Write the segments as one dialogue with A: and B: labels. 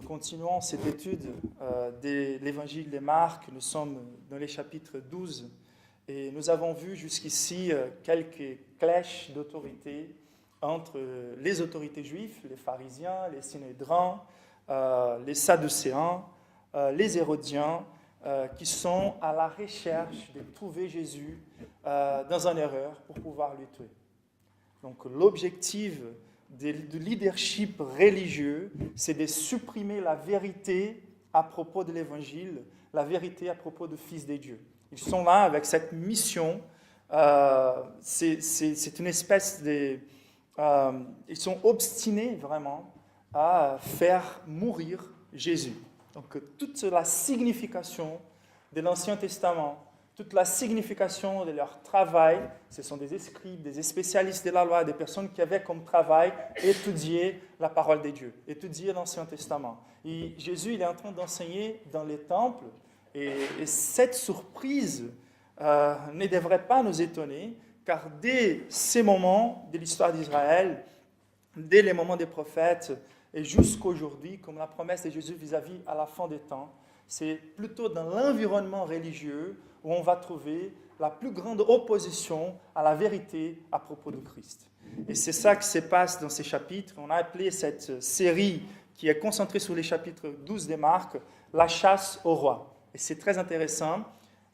A: continuons cette étude de l'évangile de Marc. Nous sommes dans les chapitres 12 et nous avons vu jusqu'ici quelques clashs d'autorité entre les autorités juives, les pharisiens, les synédrins, les sadducéens, les hérodiens, qui sont à la recherche de trouver Jésus dans une erreur pour pouvoir le tuer. Donc l'objectif du leadership religieux, c'est de supprimer la vérité à propos de l'Évangile, la vérité à propos du Fils de Dieu. Ils sont là avec cette mission. C'est une espèce de... ils sont obstinés vraiment à faire mourir Jésus. Donc toute la signification de l'Ancien Testament, toute la signification de leur travail, ce sont des scribes, des spécialistes de la loi, des personnes qui avaient comme travail étudier la parole de Dieu, étudier l'Ancien Testament. Et Jésus, il est en train d'enseigner dans les temples, et cette surprise ne devrait pas nous étonner, car dès ces moments de l'histoire d'Israël, dès les moments des prophètes, et jusqu'aujourd'hui, comme la promesse de Jésus vis-à-vis à la fin des temps, c'est plutôt dans l'environnement religieux où on va trouver la plus grande opposition à la vérité à propos de Christ. Et c'est ça qui se passe dans ces chapitres. On a appelé cette série qui est concentrée sur les chapitres 12 de Marc, la chasse au roi. Et c'est très intéressant.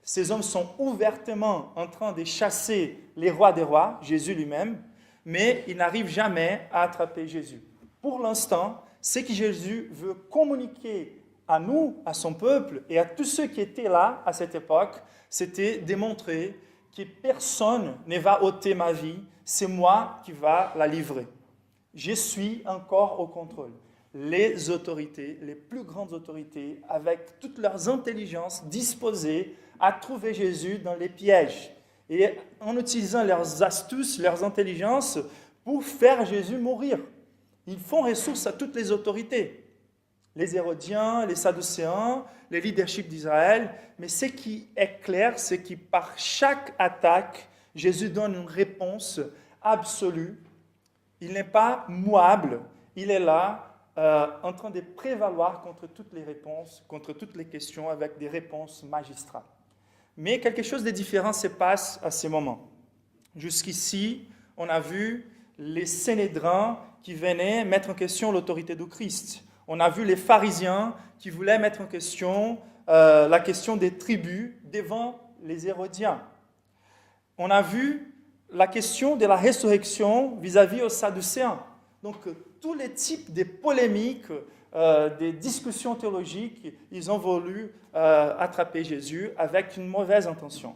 A: Ces hommes sont ouvertement en train de chasser les rois des rois, Jésus lui-même, mais ils n'arrivent jamais à attraper Jésus. Pour l'instant, ce que Jésus veut communiquer à nous, à son peuple et à tous ceux qui étaient là à cette époque, c'était démontrer que personne ne va ôter ma vie, c'est moi qui va la livrer. Je suis encore au contrôle. Les autorités, les plus grandes autorités, avec toutes leurs intelligences disposées à trouver Jésus dans les pièges et en utilisant leurs astuces, leurs intelligences pour faire Jésus mourir. Ils font ressource à toutes les autorités. Les Hérodiens, les Sadducéens, les leaderships d'Israël. Mais ce qui est clair, c'est que par chaque attaque, Jésus donne une réponse absolue. Il n'est pas mouable. Il est là en train de prévaloir contre toutes les réponses, contre toutes les questions, avec des réponses magistrales. Mais quelque chose de différent se passe à ce moment. Jusqu'ici, on a vu les Sanhédrins qui venaient mettre en question l'autorité du Christ. On a vu les pharisiens qui voulaient mettre en question la question des tribus devant les Hérodiens. On a vu la question de la résurrection vis-à-vis aux Sadducéens. Donc, tous les types de polémiques, des discussions théologiques, ils ont voulu attraper Jésus avec une mauvaise intention.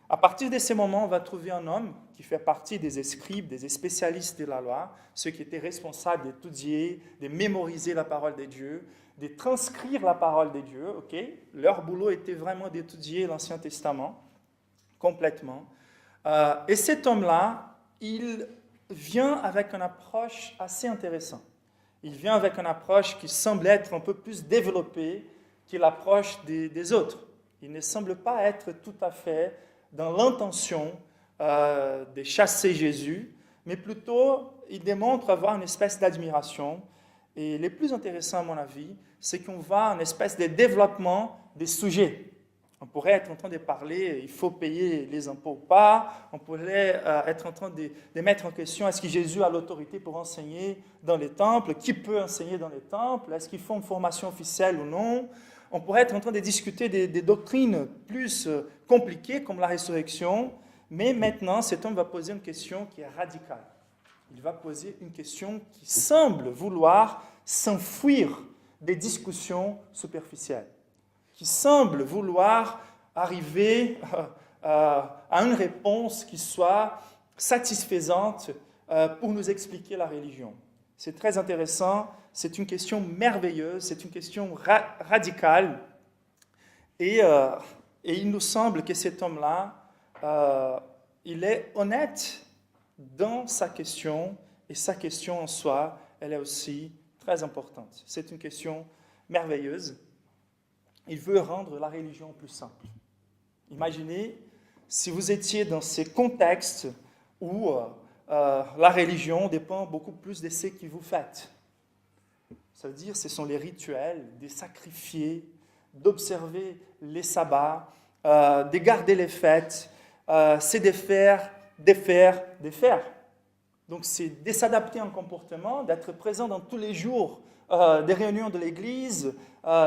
A: À partir de ces moments, on va trouver un homme qui fait partie des scribes, des spécialistes de la loi, ceux qui étaient responsables d'étudier, de mémoriser la parole de Dieu, de transcrire la parole de Dieu. Okay? Leur boulot était vraiment d'étudier l'Ancien Testament complètement. Et cet homme-là, il vient avec une approche assez intéressante. Il vient avec une approche qui semble être un peu plus développée que l'approche des autres. Il ne semble pas être tout à fait dans l'intention de chasser Jésus, mais plutôt, il démontre avoir une espèce d'admiration. Et le plus intéressant, à mon avis, c'est qu'on voit une espèce de développement des sujets. On pourrait être en train de parler, il faut payer les impôts ou pas. On pourrait être en train de mettre en question, est-ce que Jésus a l'autorité pour enseigner dans les temples? Qui peut enseigner dans les temples? Est-ce qu'il faut une formation officielle ou non? On pourrait être en train de discuter des doctrines plus compliquées, comme la résurrection, mais maintenant, cet homme va poser une question qui est radicale. Il va poser une question qui semble vouloir s'enfuir des discussions superficielles, qui semble vouloir arriver à une réponse qui soit satisfaisante pour nous expliquer la religion. C'est très intéressant, c'est une question merveilleuse, c'est une question radicale. Et il nous semble que cet homme-là, il est honnête dans sa question, et sa question en soi, elle est aussi très importante. C'est une question merveilleuse. Il veut rendre la religion plus simple. Imaginez si vous étiez dans ces contextes où la religion dépend beaucoup plus de ce que vous faites. Ça veut dire, ce sont les rituels, de sacrifier, d'observer les sabbats, de garder les fêtes, c'est de faire. Donc, c'est de s'adapter en comportement, d'être présent dans tous les jours des réunions de l'Église,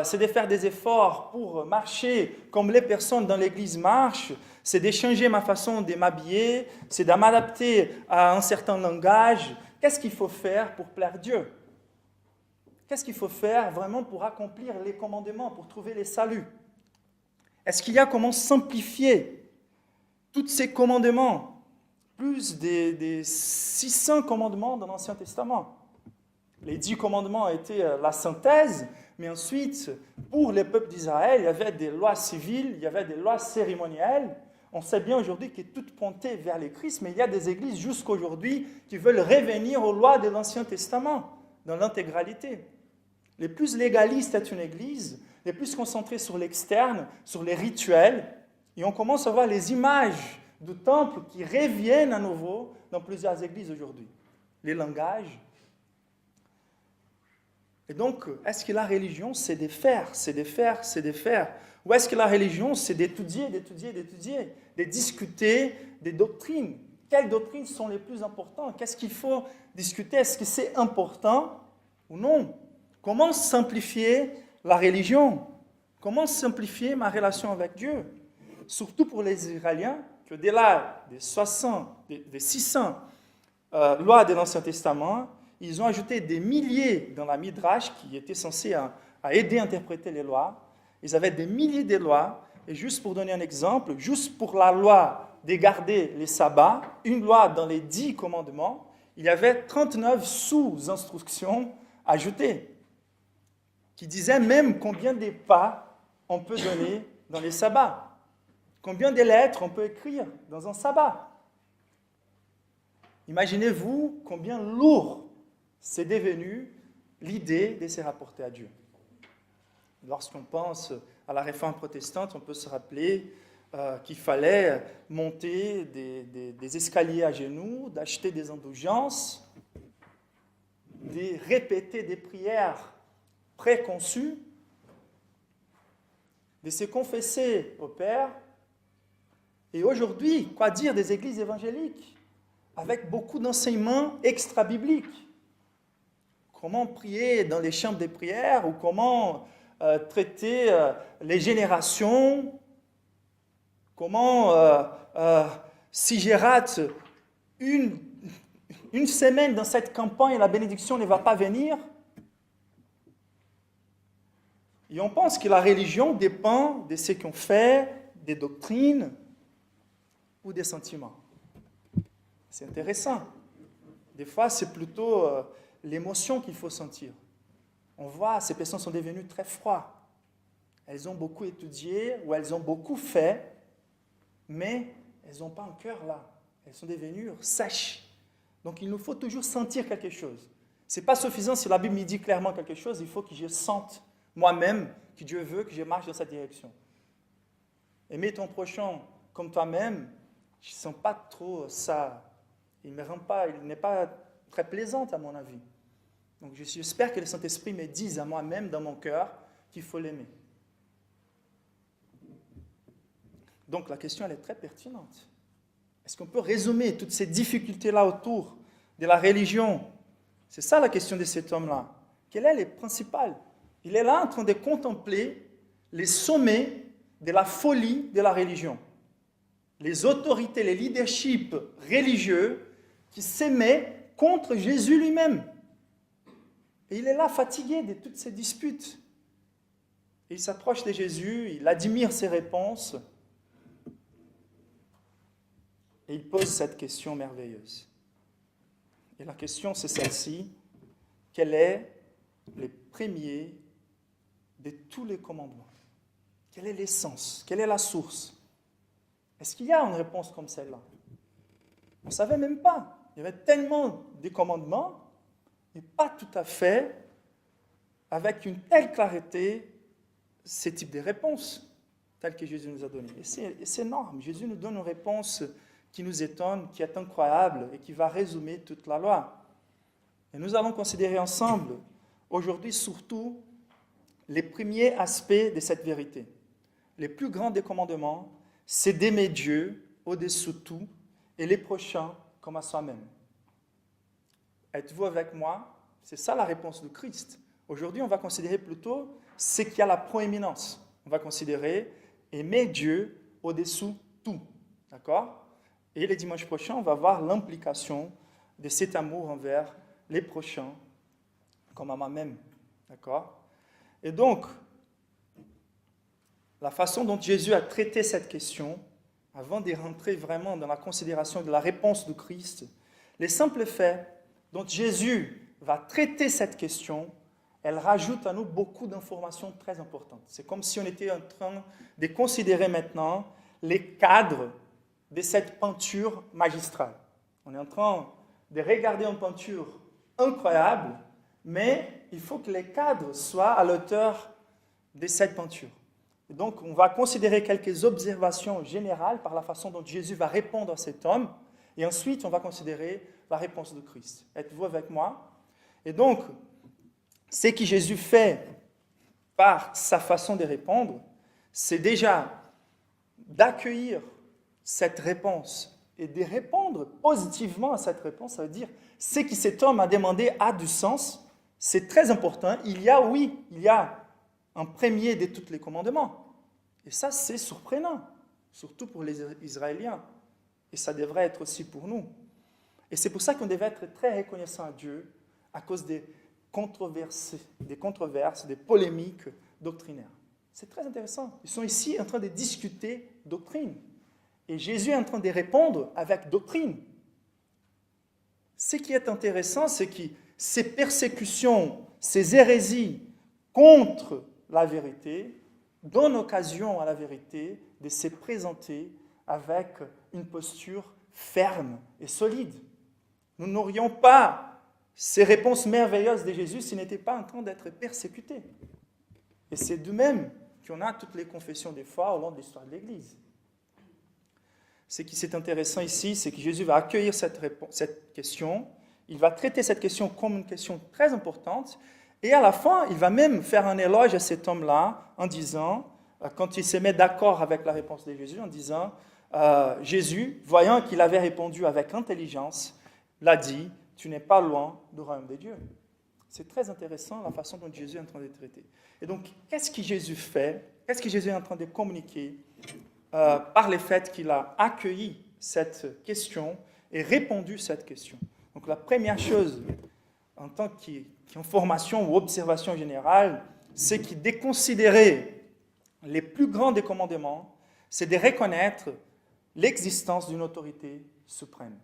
A: c'est de faire des efforts pour marcher comme les personnes dans l'Église marchent, c'est de changer ma façon de m'habiller, c'est de m'adapter à un certain langage. Qu'est-ce qu'il faut faire pour plaire Dieu? Qu'est-ce qu'il faut faire vraiment pour accomplir les commandements, pour trouver les saluts? Est-ce qu'il y a comment simplifier tous ces commandements, plus des 600 commandements dans l'Ancien Testament? Les 10 commandements étaient la synthèse, mais ensuite, pour les peuples d'Israël, il y avait des lois civiles, il y avait des lois cérémonielles. On sait bien aujourd'hui que tout pointait vers le Christ, mais il y a des églises jusqu'aujourd'hui qui veulent revenir aux lois de l'Ancien Testament, dans l'intégralité. Les plus légalistes est une église, les plus concentrés sur l'externe, sur les rituels, et on commence à voir les images du temple qui reviennent à nouveau dans plusieurs églises aujourd'hui. Les langages. Et donc, est-ce que la religion, c'est de faire? Ou est-ce que la religion, c'est d'étudier, de discuter des doctrines? Quelles doctrines sont les plus importantes? Qu'est-ce qu'il faut discuter? Est-ce que c'est important ou non? Comment simplifier la religion? Comment simplifier ma relation avec Dieu? Surtout pour les Israéliens, que au-delà des 600 lois de l'Ancien Testament, ils ont ajouté des milliers dans la Midrash qui était censé à aider à interpréter les lois. Ils avaient des milliers de lois. Et juste pour donner un exemple, juste pour la loi de garder les sabbats, une loi dans les 10 commandements, il y avait 39 sous-instructions ajoutées qui disaient même combien de pas on peut donner dans les sabbats, combien de lettres on peut écrire dans un sabbat. Imaginez-vous combien lourd c'est devenu l'idée de se rapporter à Dieu. Lorsqu'on pense à la réforme protestante, on peut se rappeler qu'il fallait monter des escaliers à genoux, d'acheter des indulgences, de répéter des prières préconçues, de se confesser au Père. Et aujourd'hui, quoi dire des églises évangéliques avec beaucoup d'enseignements extra-bibliques? Comment prier dans les chambres des prières ou comment traiter les générations? Comment, si je rate une semaine dans cette campagne, la bénédiction ne va pas venir? Et on pense que la religion dépend de ce qu'on fait, des doctrines ou des sentiments. C'est intéressant. Des fois, c'est plutôt l'émotion qu'il faut sentir. On voit, ces personnes sont devenues très froides. Elles ont beaucoup étudié ou elles ont beaucoup fait, mais elles n'ont pas un cœur là. Elles sont devenues sèches. Donc, il nous faut toujours sentir quelque chose. Ce n'est pas suffisant si la Bible me dit clairement quelque chose, il faut que je sente moi-même que Dieu veut que je marche dans cette direction. Aimer ton prochain comme toi-même, je ne sens pas trop ça. Il n'est pas très plaisant à mon avis. Donc j'espère que le Saint-Esprit me dise à moi-même dans mon cœur qu'il faut l'aimer. Donc la question elle est très pertinente. Est-ce qu'on peut résumer toutes ces difficultés-là autour de la religion? C'est ça la question de cet homme-là. Quelle est la principale? Il est là en train de contempler les sommets de la folie de la religion. Les autorités, les leaderships religieux qui s'aimaient contre Jésus lui-même. Et il est là fatigué de toutes ces disputes. Et il s'approche de Jésus, il admire ses réponses. Et il pose cette question merveilleuse. Et la question, c'est celle-ci. Quel est le premier de tous les commandements? Quelle est l'essence? Quelle est la source? Est-ce qu'il y a une réponse comme celle-là? On ne savait même pas. Il y avait tellement de commandements, mais pas tout à fait avec une telle clarté ce type de réponse, telle que Jésus nous a donnée. Et c'est énorme. Jésus nous donne une réponse qui nous étonne, qui est incroyable et qui va résumer toute la loi. Et nous allons considérer ensemble aujourd'hui surtout les premiers aspects de cette vérité. Les plus grands des commandements, c'est d'aimer Dieu au-dessus de tout et les prochains comme à soi-même. Êtes-vous avec moi? C'est ça la réponse de Christ. Aujourd'hui, on va considérer plutôt ce qui a la proéminence. On va considérer aimer Dieu au-dessus de tout. D'accord? Et les dimanches prochains, on va voir l'implication de cet amour envers les prochains comme à moi-même. D'accord? Et donc, la façon dont Jésus a traité cette question, avant de rentrer vraiment dans la considération de la réponse de Christ, les simples faits dont Jésus va traiter cette question, elle rajoute à nous beaucoup d'informations très importantes. C'est comme si on était en train de considérer maintenant les cadres de cette peinture magistrale. On est en train de regarder une peinture incroyable, mais il faut que les cadres soient à l'auteur de cette peinture. Et donc, on va considérer quelques observations générales par la façon dont Jésus va répondre à cet homme, et ensuite, on va considérer la réponse de Christ. Êtes-vous avec moi? Et donc, ce que Jésus fait par sa façon de répondre, c'est déjà d'accueillir cette réponse et de répondre positivement à cette réponse. Ça veut dire, ce que cet homme a demandé a du sens, c'est très important. Il y a un premier de tous les commandements. Et ça, c'est surprenant, surtout pour les Israéliens. Et ça devrait être aussi pour nous. Et c'est pour ça qu'on devait être très reconnaissant à Dieu à cause des controverses, des polémiques doctrinaires. C'est très intéressant. Ils sont ici en train de discuter doctrine. Et Jésus est en train de répondre avec doctrine. Ce qui est intéressant, c'est que ces persécutions, ces hérésies contre la vérité donnent occasion à la vérité de se présenter avec une posture ferme et solide. Nous n'aurions pas ces réponses merveilleuses de Jésus s'il n'était pas en train d'être persécuté. Et c'est de même qu'on a toutes les confessions des foi au long de l'histoire de l'Église. Ce qui est intéressant ici, c'est que Jésus va accueillir cette question, il va traiter cette question comme une question très importante, et à la fin, il va même faire un éloge à cet homme-là en disant, quand il se met d'accord avec la réponse de Jésus, en disant, Jésus, voyant qu'il avait répondu avec intelligence, l'a dit, tu n'es pas loin du royaume de Dieu. C'est très intéressant la façon dont Jésus est en train de traiter. Et donc, qu'est-ce que Jésus fait? Qu'est-ce que Jésus est en train de communiquer par le fait qu'il a accueilli cette question et répondu à cette question? Donc, la première chose, en tant qu'information ou observation générale, c'est que de considérer les plus grands des commandements, c'est de reconnaître l'existence d'une autorité suprême,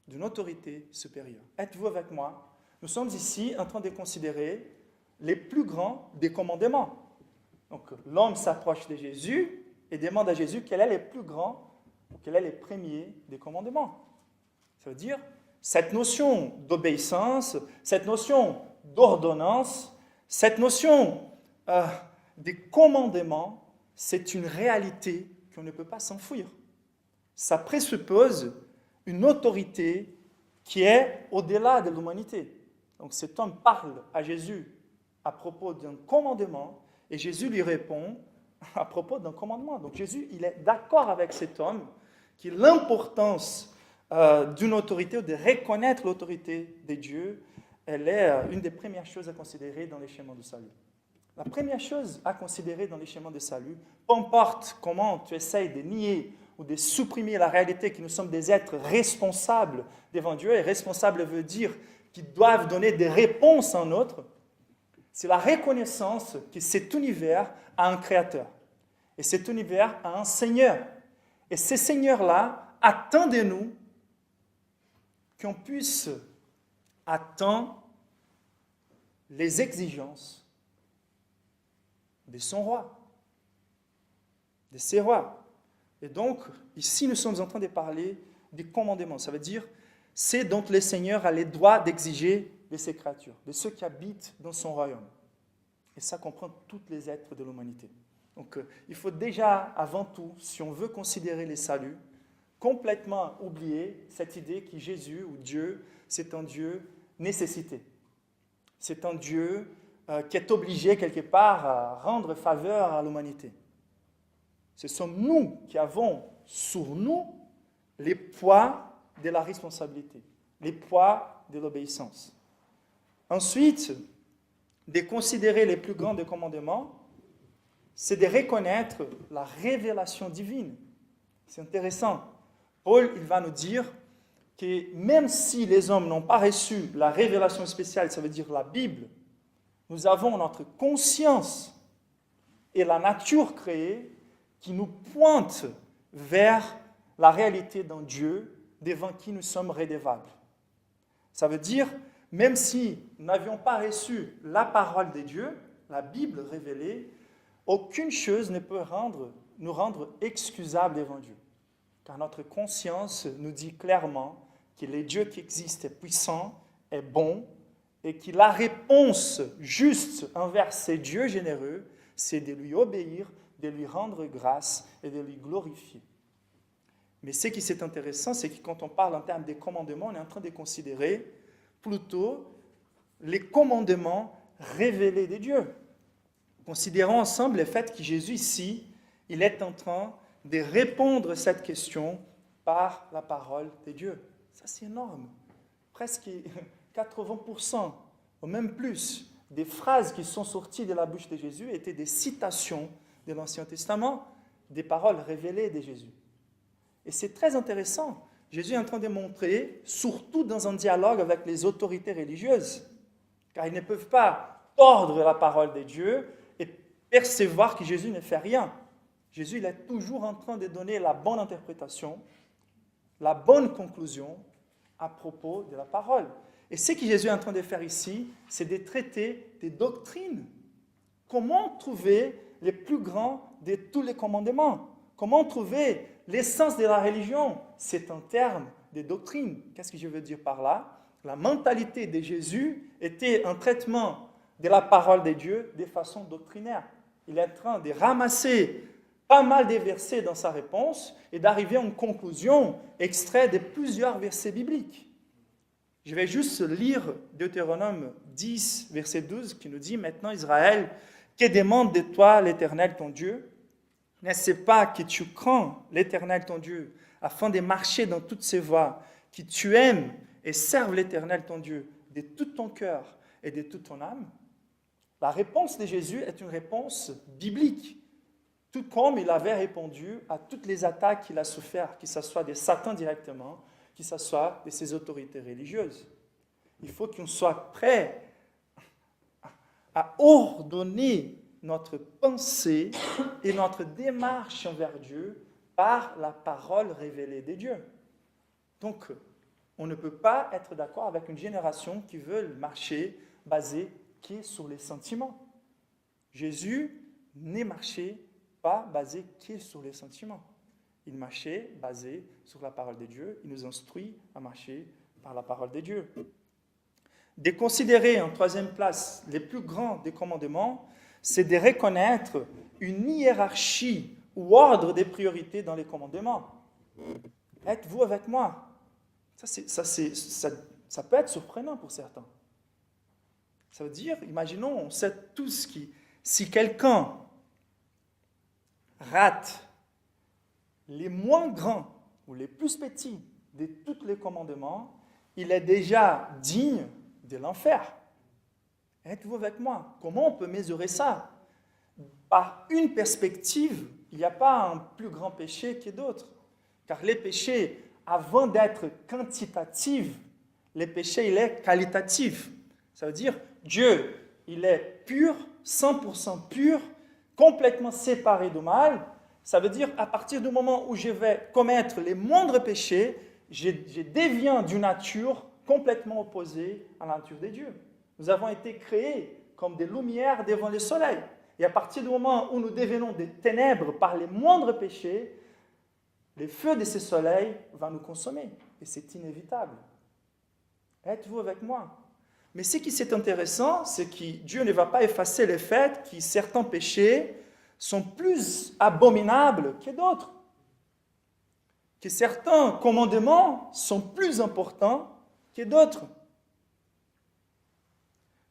A: d'une autorité supérieure. Êtes-vous avec moi? Nous sommes ici en train de considérer les plus grands des commandements. Donc, l'homme s'approche de Jésus et demande à Jésus quel est le plus grand, quel est le premier des commandements. Ça veut dire, cette notion d'obéissance, cette notion d'ordonnance, cette notion des commandements, c'est une réalité qu'on ne peut pas s'enfuir. Ça présuppose une autorité qui est au-delà de l'humanité. Donc cet homme parle à Jésus à propos d'un commandement et Jésus lui répond à propos d'un commandement. Donc Jésus, il est d'accord avec cet homme que l'importance d'une autorité ou de reconnaître l'autorité de Dieu, elle est une des premières choses à considérer dans les chemins de salut. La première chose à considérer dans les chemins de salut, peu importe comment tu essayes de nier ou de supprimer la réalité que nous sommes des êtres responsables devant Dieu, et responsable veut dire qu'ils doivent donner des réponses à un autre, c'est la reconnaissance que cet univers a un créateur. Et cet univers a un Seigneur. Et ce Seigneur-là attend de nous qu'on puisse attendre les exigences de son roi, de ses rois. Et donc, ici, nous sommes en train de parler des commandements. Ça veut dire, c'est dont le Seigneur a le droit d'exiger de ses créatures, de ceux qui habitent dans son royaume. Et ça comprend tous les êtres de l'humanité. Donc, il faut déjà, avant tout, si on veut considérer les saluts, complètement oublier cette idée que Jésus ou Dieu, c'est un Dieu nécessité. C'est un Dieu qui est obligé quelque part à rendre faveur à l'humanité. Ce sont nous qui avons sur nous les poids de la responsabilité, les poids de l'obéissance. Ensuite, de considérer les plus grands des commandements, c'est de reconnaître la révélation divine. C'est intéressant. Paul, il va nous dire que même si les hommes n'ont pas reçu la révélation spéciale, ça veut dire la Bible, nous avons notre conscience et la nature créée qui nous pointent vers la réalité d'un Dieu devant qui nous sommes redevables. Ça veut dire, même si nous n'avions pas reçu la parole de Dieu, la Bible révélée, aucune chose ne peut nous rendre excusables devant Dieu. Car notre conscience nous dit clairement que le Dieu qui existe est puissant, est bon, et que la réponse juste envers ce Dieu généreux, c'est de lui obéir, de lui rendre grâce et de lui glorifier. Mais ce qui est intéressant, c'est que quand on parle en termes des commandements, on est en train de considérer plutôt les commandements révélés de Dieu. Considérons ensemble le fait que Jésus ici, il est en train de répondre à cette question par la parole de Dieu. Ça, c'est énorme. Presque 80%, ou même plus, des phrases qui sont sorties de la bouche de Jésus étaient des citations de l'Ancien Testament, des paroles révélées de Jésus. Et c'est très intéressant. Jésus est en train de montrer, surtout dans un dialogue avec les autorités religieuses, car ils ne peuvent pas tordre la parole de Dieu et percevoir que Jésus ne fait rien. Jésus, il est toujours en train de donner la bonne interprétation, la bonne conclusion à propos de la parole. Et ce que Jésus est en train de faire ici, c'est de traiter des doctrines. Comment trouver les plus grands de tous les commandements? Comment trouver l'essence de la religion? C'est un terme de doctrine. Qu'est-ce que je veux dire par là? La mentalité de Jésus était un traitement de la parole de Dieu de façon doctrinaire. Il est en train de ramasser pas mal de versets dans sa réponse et d'arriver à une conclusion extraite de plusieurs versets bibliques. Je vais juste lire Deutéronome 10, verset 12, qui nous dit « Maintenant, Israël, que demande de toi l'Éternel ton Dieu? N'est-ce pas que tu crains l'Éternel ton Dieu, afin de marcher dans toutes ses voies, que tu aimes et serves l'Éternel ton Dieu de tout ton cœur et de toute ton âme ?» La réponse de Jésus est une réponse biblique, tout comme il avait répondu à toutes les attaques qu'il a souffert, que ce soit de Satan directement, que ce soit de ses autorités religieuses. Il faut qu'on soit prêt à ordonner notre pensée et notre démarche envers Dieu par la parole révélée de Dieu. Donc, on ne peut pas être d'accord avec une génération qui veut marcher basée sur les sentiments. Jésus n'est marché pas basé sur les sentiments. Il marchait basé sur la parole de Dieu. Il nous instruit à marcher par la parole de Dieu. De considérer en troisième place les plus grands des commandements, c'est de reconnaître une hiérarchie ou ordre des priorités dans les commandements. Êtes-vous avec moi? Ça peut être surprenant pour certains. Ça veut dire, imaginons, on sait tous que si quelqu'un rate les moins grands ou les plus petits de tous les commandements, il est déjà digne de l'enfer. Êtes-vous avec moi? Comment on peut mesurer ça? Par une perspective, il n'y a pas un plus grand péché que d'autres. Car les péchés, avant d'être quantitatifs, les péchés, il est qualitatif. Ça veut dire, Dieu, il est pur, 100% pur, complètement séparé du mal. Ça veut dire, à partir du moment où je vais commettre les moindres péchés, je deviens d'une nature complètement opposée à la nature de Dieu. Nous avons été créés comme des lumières devant le soleil. Et à partir du moment où nous devenons des ténèbres par les moindres péchés, le feu de ce soleil va nous consommer. Et c'est inévitable. Êtes-vous avec moi? Mais ce qui est intéressant, c'est que Dieu ne va pas effacer le fait que certains péchés sont plus abominables que d'autres. Que certains commandements sont plus importants que d'autres.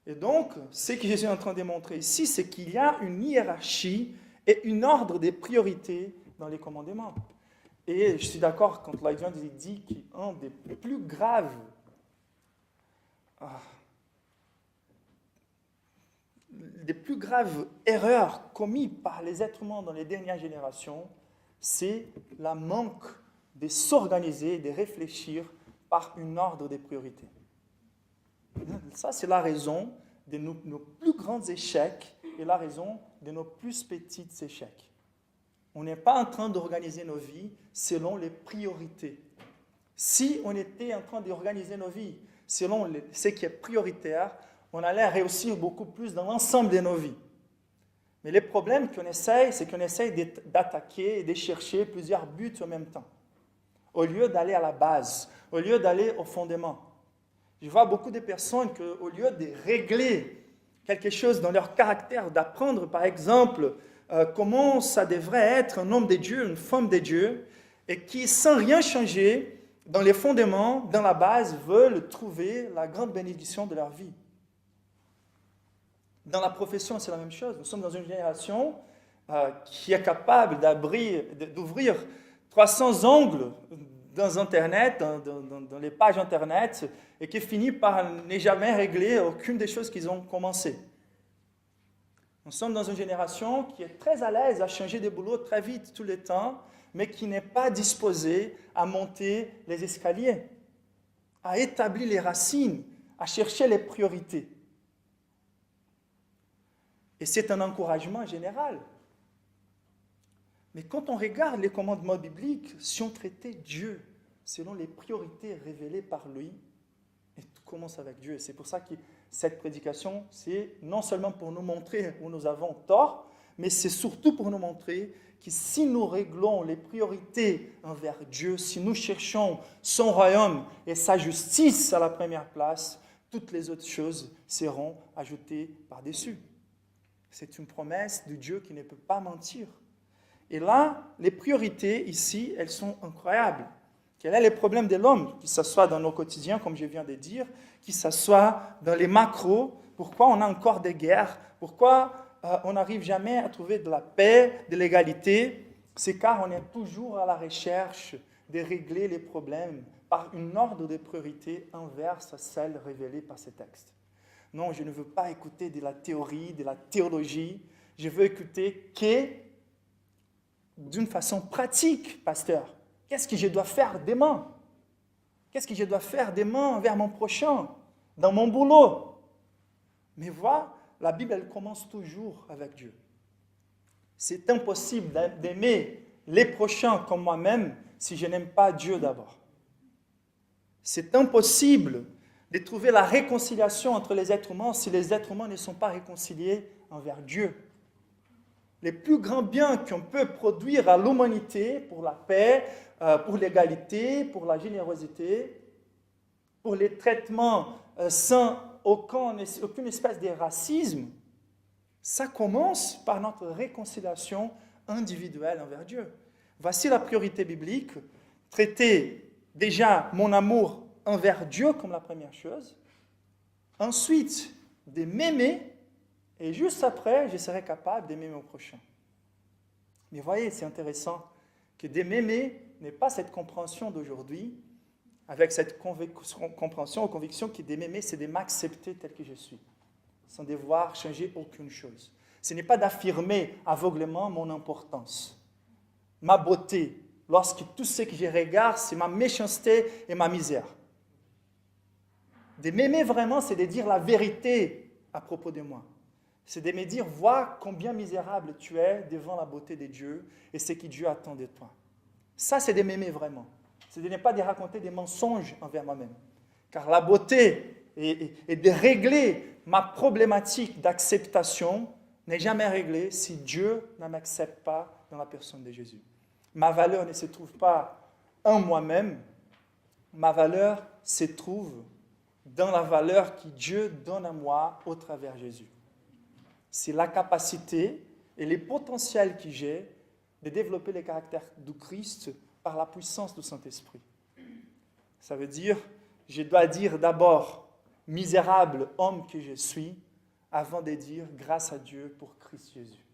A: Et donc, ce que Jésus est en train de démontrer ici, c'est qu'il y a une hiérarchie et un ordre des priorités dans les commandements. Et je suis d'accord quand Lloyd Jones dit qu'un des plus graves erreurs commises par les êtres humains dans les dernières générations, c'est la manque de s'organiser, de réfléchir par un ordre des priorités. Ça, c'est la raison de nos plus grands échecs et la raison de nos plus petits échecs. On n'est pas en train d'organiser nos vies selon les priorités. Si on était en train d'organiser nos vies selon ce qui est prioritaire, on allait réussir beaucoup plus dans l'ensemble de nos vies. Mais le problème qu'on essaye, c'est qu'on essaye d'attaquer et de chercher plusieurs buts en même temps, au lieu d'aller à la base, au lieu d'aller au fondement. Je vois beaucoup de personnes qu'au lieu de régler quelque chose dans leur caractère, d'apprendre par exemple comment ça devrait être un homme de Dieu, une femme de Dieu, et qui, sans rien changer, dans les fondements, dans la base, veulent trouver la grande bénédiction de leur vie. Dans la profession, c'est la même chose. Nous sommes dans une génération qui est capable d'ouvrir 300 ongles dans Internet, dans les pages Internet, et qui finit par ne jamais régler aucune des choses qu'ils ont commencé. Nous sommes dans une génération qui est très à l'aise à changer de boulot très vite, tout le temps, mais qui n'est pas disposée à monter les escaliers, à établir les racines, à chercher les priorités. Et c'est un encouragement général. Mais quand on regarde les commandements bibliques, si on traitait Dieu selon les priorités révélées par lui, et tout commence avec Dieu. C'est pour ça que cette prédication, c'est non seulement pour nous montrer où nous avons tort, mais c'est surtout pour nous montrer que si nous réglons les priorités envers Dieu, si nous cherchons son royaume et sa justice à la première place, toutes les autres choses seront ajoutées par-dessus. C'est une promesse de Dieu qui ne peut pas mentir. Et là, les priorités ici, elles sont incroyables. Quel est le problème de l'homme, que ce soit dans nos quotidiens, comme je viens de dire, que ce soit dans les macros, pourquoi on a encore des guerres, pourquoi on n'arrive jamais à trouver de la paix, de l'égalité, c'est car on est toujours à la recherche de régler les problèmes par un ordre de priorité inverse à celle révélée par ces textes. Non, je ne veux pas écouter de la théorie, de la théologie, je veux écouter d'une façon pratique, pasteur. Qu'est-ce que je dois faire demain? Qu'est-ce que je dois faire demain envers mon prochain, dans mon boulot? Mais voilà, la Bible, elle commence toujours avec Dieu. C'est impossible d'aimer les prochains comme moi-même si je n'aime pas Dieu d'abord. C'est impossible de trouver la réconciliation entre les êtres humains si les êtres humains ne sont pas réconciliés envers Dieu. Les plus grands biens qu'on peut produire à l'humanité pour la paix, pour l'égalité, pour la générosité, pour les traitements sans aucune espèce de racisme, ça commence par notre réconciliation individuelle envers Dieu. Voici la priorité biblique, traiter déjà mon amour envers Dieu comme la première chose, ensuite de m'aimer, et juste après, je serai capable d'aimer mon prochain. Mais voyez, c'est intéressant que de m'aimer n'est pas cette compréhension d'aujourd'hui, avec cette compréhension ou conviction que de m'aimer, c'est de m'accepter tel que je suis, sans devoir changer aucune chose. Ce n'est pas d'affirmer aveuglément mon importance, ma beauté, lorsque tout ce que je regarde, c'est ma méchanceté et ma misère. De m'aimer vraiment, c'est de dire la vérité à propos de moi. C'est de me dire, vois combien misérable tu es devant la beauté de Dieu et ce que Dieu attend de toi. Ça, c'est de m'aimer vraiment. C'est de ne pas de raconter des mensonges envers moi-même. Car la beauté et de régler ma problématique d'acceptation n'est jamais réglée si Dieu ne m'accepte pas dans la personne de Jésus. Ma valeur ne se trouve pas en moi-même, ma valeur se trouve dans la valeur que Dieu donne à moi au travers de Jésus. C'est la capacité et les potentiels que j'ai de développer le caractère du Christ par la puissance du Saint-Esprit. Ça veut dire, je dois dire d'abord misérable homme que je suis, avant de dire grâce à Dieu pour Christ Jésus.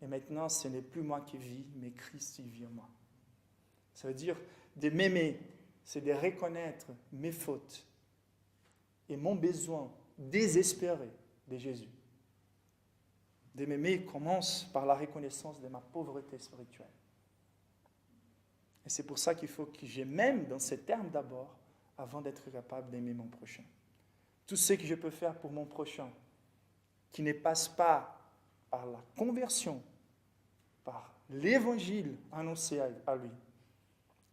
A: Et maintenant, ce n'est plus moi qui vis, mais Christ qui vit en moi. Ça veut dire de m'aimer, c'est de reconnaître mes fautes et mon besoin désespéré de Jésus. De m'aimer commence par la reconnaissance de ma pauvreté spirituelle. Et c'est pour ça qu'il faut que je m'aime dans ces termes d'abord, avant d'être capable d'aimer mon prochain. Tout ce que je peux faire pour mon prochain, qui ne passe pas par la conversion, par l'évangile annoncé à lui,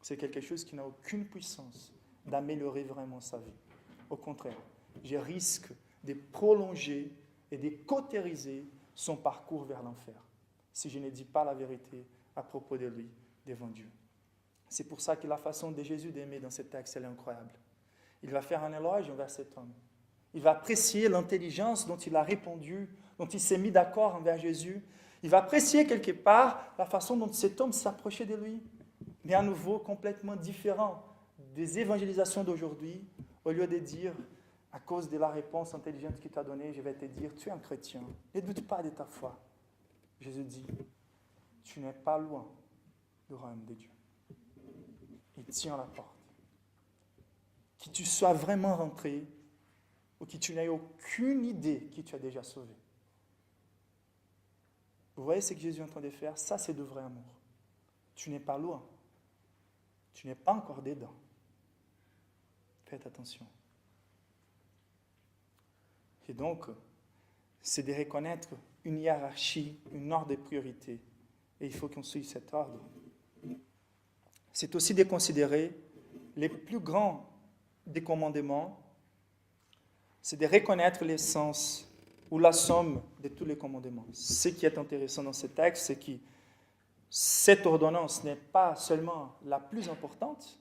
A: c'est quelque chose qui n'a aucune puissance d'améliorer vraiment sa vie. Au contraire, je risque de prolonger et de cautériser son parcours vers l'enfer, si je ne dis pas la vérité à propos de lui devant Dieu. C'est pour ça que la façon de Jésus d'aimer dans ce texte, elle est incroyable. Il va faire un éloge envers cet homme. Il va apprécier l'intelligence dont il a répondu, dont il s'est mis d'accord envers Jésus. Il va apprécier quelque part la façon dont cet homme s'approchait de lui. Mais à nouveau, complètement différent des évangélisations d'aujourd'hui. Au lieu de dire, à cause de la réponse intelligente qu'il t'a donnée, je vais te dire, tu es un chrétien. Ne doute pas de ta foi. Jésus dit, tu n'es pas loin du royaume de Dieu. Il tient la porte. Que tu sois vraiment rentré ou que tu n'aies aucune idée que tu as déjà sauvé. Vous voyez ce que Jésus est en train de faire? Ça, c'est de vrai amour. Tu n'es pas loin. Tu n'es pas encore dedans. Faites attention. Et donc, c'est de reconnaître une hiérarchie, une ordre de priorité. Et il faut qu'on suive cet ordre. C'est aussi de considérer les plus grands des commandements, c'est de reconnaître l'essence ou la somme de tous les commandements. Ce qui est intéressant dans ce texte, c'est que cette ordonnance n'est pas seulement la plus importante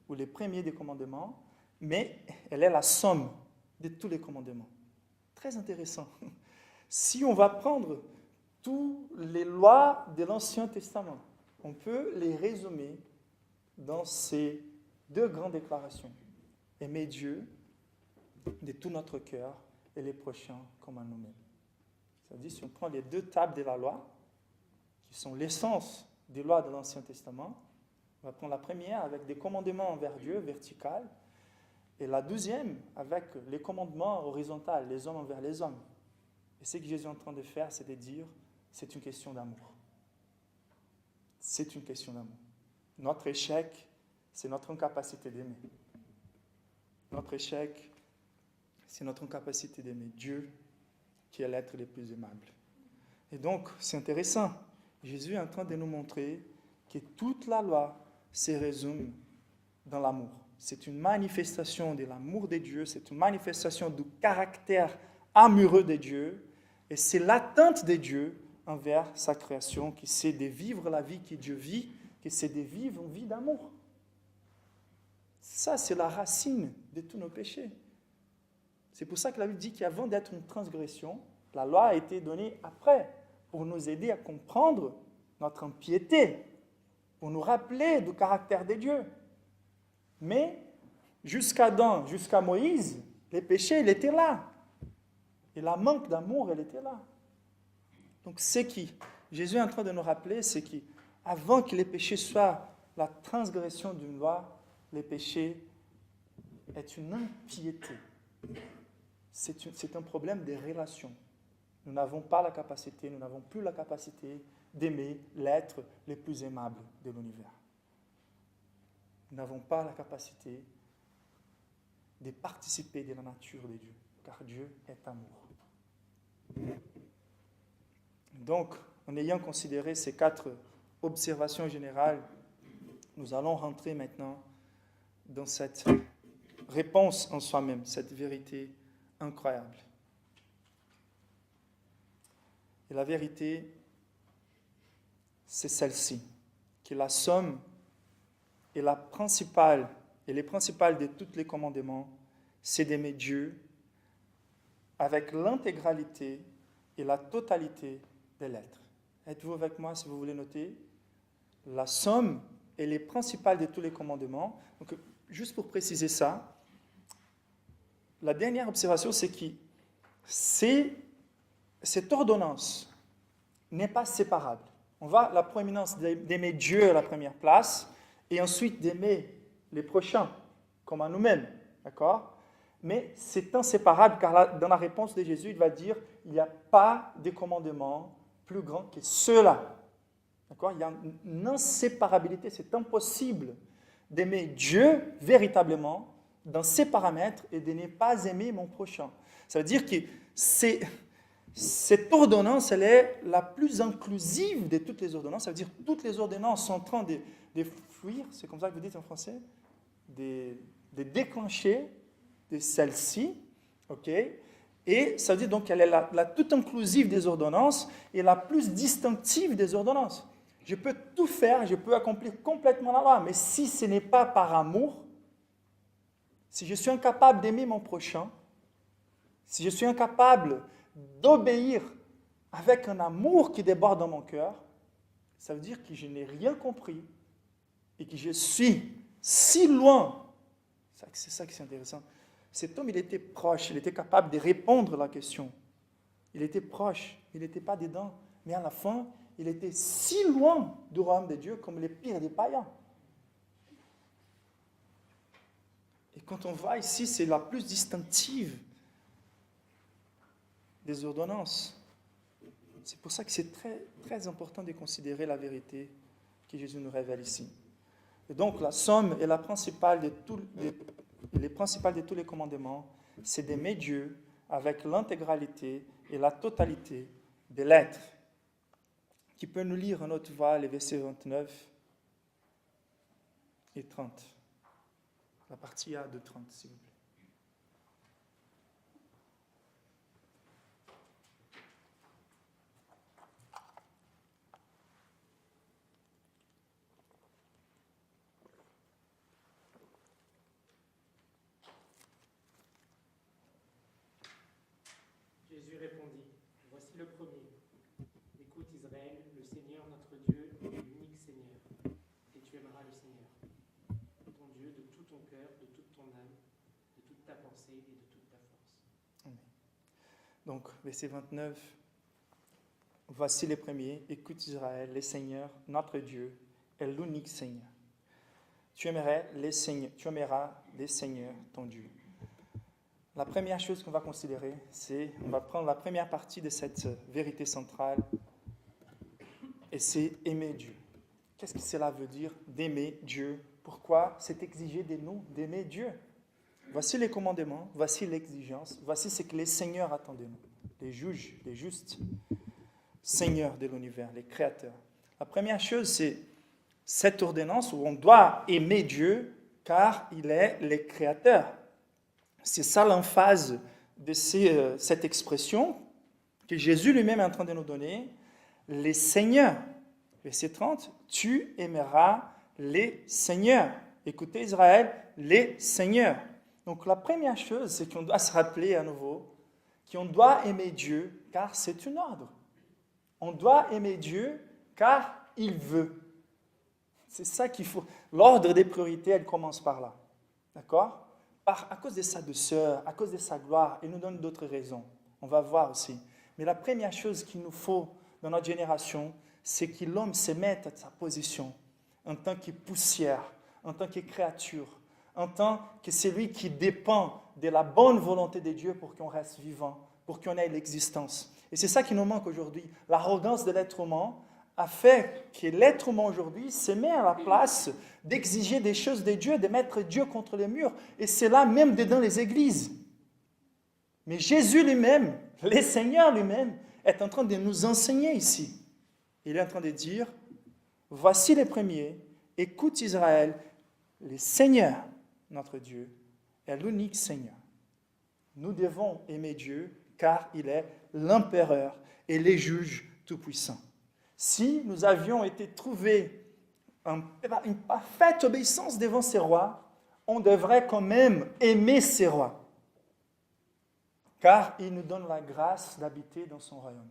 A: ou les premiers des commandements, mais elle est la somme de tous les commandements. Très intéressant. Si on va prendre toutes les lois de l'Ancien Testament, on peut les résumer dans ces deux grandes déclarations. Aimer Dieu de tout notre cœur et les prochains comme à nous-mêmes. C'est-à-dire, si on prend les deux tables de la loi, qui sont l'essence des lois de l'Ancien Testament, on va prendre la première avec des commandements envers Dieu, vertical, et la deuxième avec les commandements horizontaux, les hommes envers les hommes. Et ce que Jésus est en train de faire, c'est de dire, c'est une question d'amour. C'est une question d'amour. Notre échec, c'est notre incapacité d'aimer. Notre échec, c'est notre incapacité d'aimer Dieu, qui est l'être le plus aimable. Et donc, c'est intéressant. Jésus est en train de nous montrer que toute la loi se résume dans l'amour. C'est une manifestation de l'amour de Dieu, c'est une manifestation du caractère amoureux de Dieu, et c'est l'attente de Dieu envers sa création, qui c'est de vivre la vie que Dieu vit, que c'est de vivre une vie d'amour. Ça, c'est la racine de tous nos péchés. C'est pour ça que la Bible dit qu'avant d'être une transgression, la loi a été donnée après, pour nous aider à comprendre notre impiété, pour nous rappeler du caractère de Dieu. Mais jusqu'à Adam, jusqu'à Moïse, les péchés, ils étaient là. Et la manque d'amour, elle était là. Donc, ce qui Jésus est en train de nous rappeler, c'est qu'avant que les péchés soient la transgression d'une loi, les péchés est une impiété. C'est un problème des relations. Nous n'avons pas la capacité, nous n'avons plus la capacité d'aimer l'être le plus aimable de l'univers. Nous n'avons pas la capacité de participer de la nature de Dieu, car Dieu est amour. Donc, en ayant considéré ces 4 observations générales, nous allons rentrer maintenant dans cette réponse en soi-même, cette vérité incroyable. Et la vérité, c'est celle-ci, que la somme et les principales de tous les commandements, c'est d'aimer Dieu avec l'intégralité et la totalité de l'être. Êtes-vous avec moi si vous voulez noter? La somme et les principales de tous les commandements. Donc, juste pour préciser ça, la dernière observation, c'est que cette ordonnance n'est pas séparable. On va la proéminence d'aimer Dieu à la première place et ensuite d'aimer les prochains comme à nous-mêmes. D'accord? Mais c'est inséparable car là, dans la réponse de Jésus, il va dire il n'y a pas de commandement plus grand que ceux-là. D'accord? Il y a une inséparabilité, c'est impossible d'aimer Dieu véritablement dans ses paramètres et de ne pas aimer mon prochain. Ça veut dire que cette ordonnance, elle est la plus inclusive de toutes les ordonnances. Ça veut dire que toutes les ordonnances sont en train de fuir, c'est comme ça que vous dites en français, de déclencher de celle-ci, ok? Et ça veut dire donc qu'elle est la toute inclusive des ordonnances et la plus distinctive des ordonnances. Je peux tout faire, je peux accomplir complètement la loi, mais si ce n'est pas par amour, si je suis incapable d'aimer mon prochain, si je suis incapable d'obéir avec un amour qui déborde dans mon cœur, ça veut dire que je n'ai rien compris et que je suis si loin. C'est ça qui est intéressant. Cet homme, il était proche, il était capable de répondre à la question. Il était proche, il n'était pas dedans, mais à la fin, il était si loin du royaume de Dieu comme les pires des païens. Et quand on voit ici, c'est la plus distinctive des ordonnances. C'est pour ça que c'est très, très important de considérer la vérité que Jésus nous révèle ici. Et donc, la somme et la principale les principales de tous les commandements, c'est d'aimer Dieu avec l'intégralité et la totalité de l'être. Qui peut nous lire en notre voix les versets 29 et 30. La partie A de 30, s'il vous plaît.
B: Jésus répondit, voici le premier. Écoute Israël, le Seigneur notre Dieu est l'unique Seigneur, et tu aimeras le Seigneur, ton Dieu, de tout ton cœur, de toute ton âme, de toute ta pensée et de toute ta force.
A: Amen. Donc, verset 29, voici les premiers. Écoute Israël, le Seigneur notre Dieu est l'unique Seigneur. Tu aimeras les seigneurs, ton Dieu. La première chose qu'on va considérer, c'est, on va prendre la première partie de cette vérité centrale, et c'est aimer Dieu. Qu'est-ce que cela veut dire d'aimer Dieu? Pourquoi c'est exigé de nous d'aimer Dieu? Voici les commandements, voici l'exigence, voici ce que les seigneurs attendent de nous, les juges, les justes, seigneurs de l'univers, les créateurs. La première chose, c'est cette ordonnance où on doit aimer Dieu car il est le créateur. C'est ça l'emphase de cette expression que Jésus lui-même est en train de nous donner. Les seigneurs. Verset 30, tu aimeras les seigneurs. Écoutez Israël, les seigneurs. Donc la première chose, c'est qu'on doit se rappeler à nouveau qu'on doit aimer Dieu car c'est un ordre. On doit aimer Dieu car il veut. C'est ça qu'il faut. L'ordre des priorités, elle commence par là. D'accord? À cause de sa douceur, à cause de sa gloire, il nous donne d'autres raisons. On va voir aussi. Mais la première chose qu'il nous faut dans notre génération, c'est que l'homme se mette à sa position en tant que poussière, en tant que créature, en tant que celui qui dépend de la bonne volonté de Dieu pour qu'on reste vivant, pour qu'on ait l'existence. Et c'est ça qui nous manque aujourd'hui. L'arrogance de l'être humain a fait que l'être humain aujourd'hui se met à la place d'exiger des choses de Dieu, de mettre Dieu contre les murs. Et c'est là même dans les églises. Mais Jésus lui-même, le Seigneur lui-même, est en train de nous enseigner ici. Il est en train de dire, voici les premiers, écoute Israël, le Seigneur, notre Dieu, est l'unique Seigneur. Nous devons aimer Dieu car il est l'empereur et le juge tout-puissant. Si nous avions été trouvés une parfaite obéissance devant ces rois, on devrait quand même aimer ces rois. Car il nous donne la grâce d'habiter dans son royaume.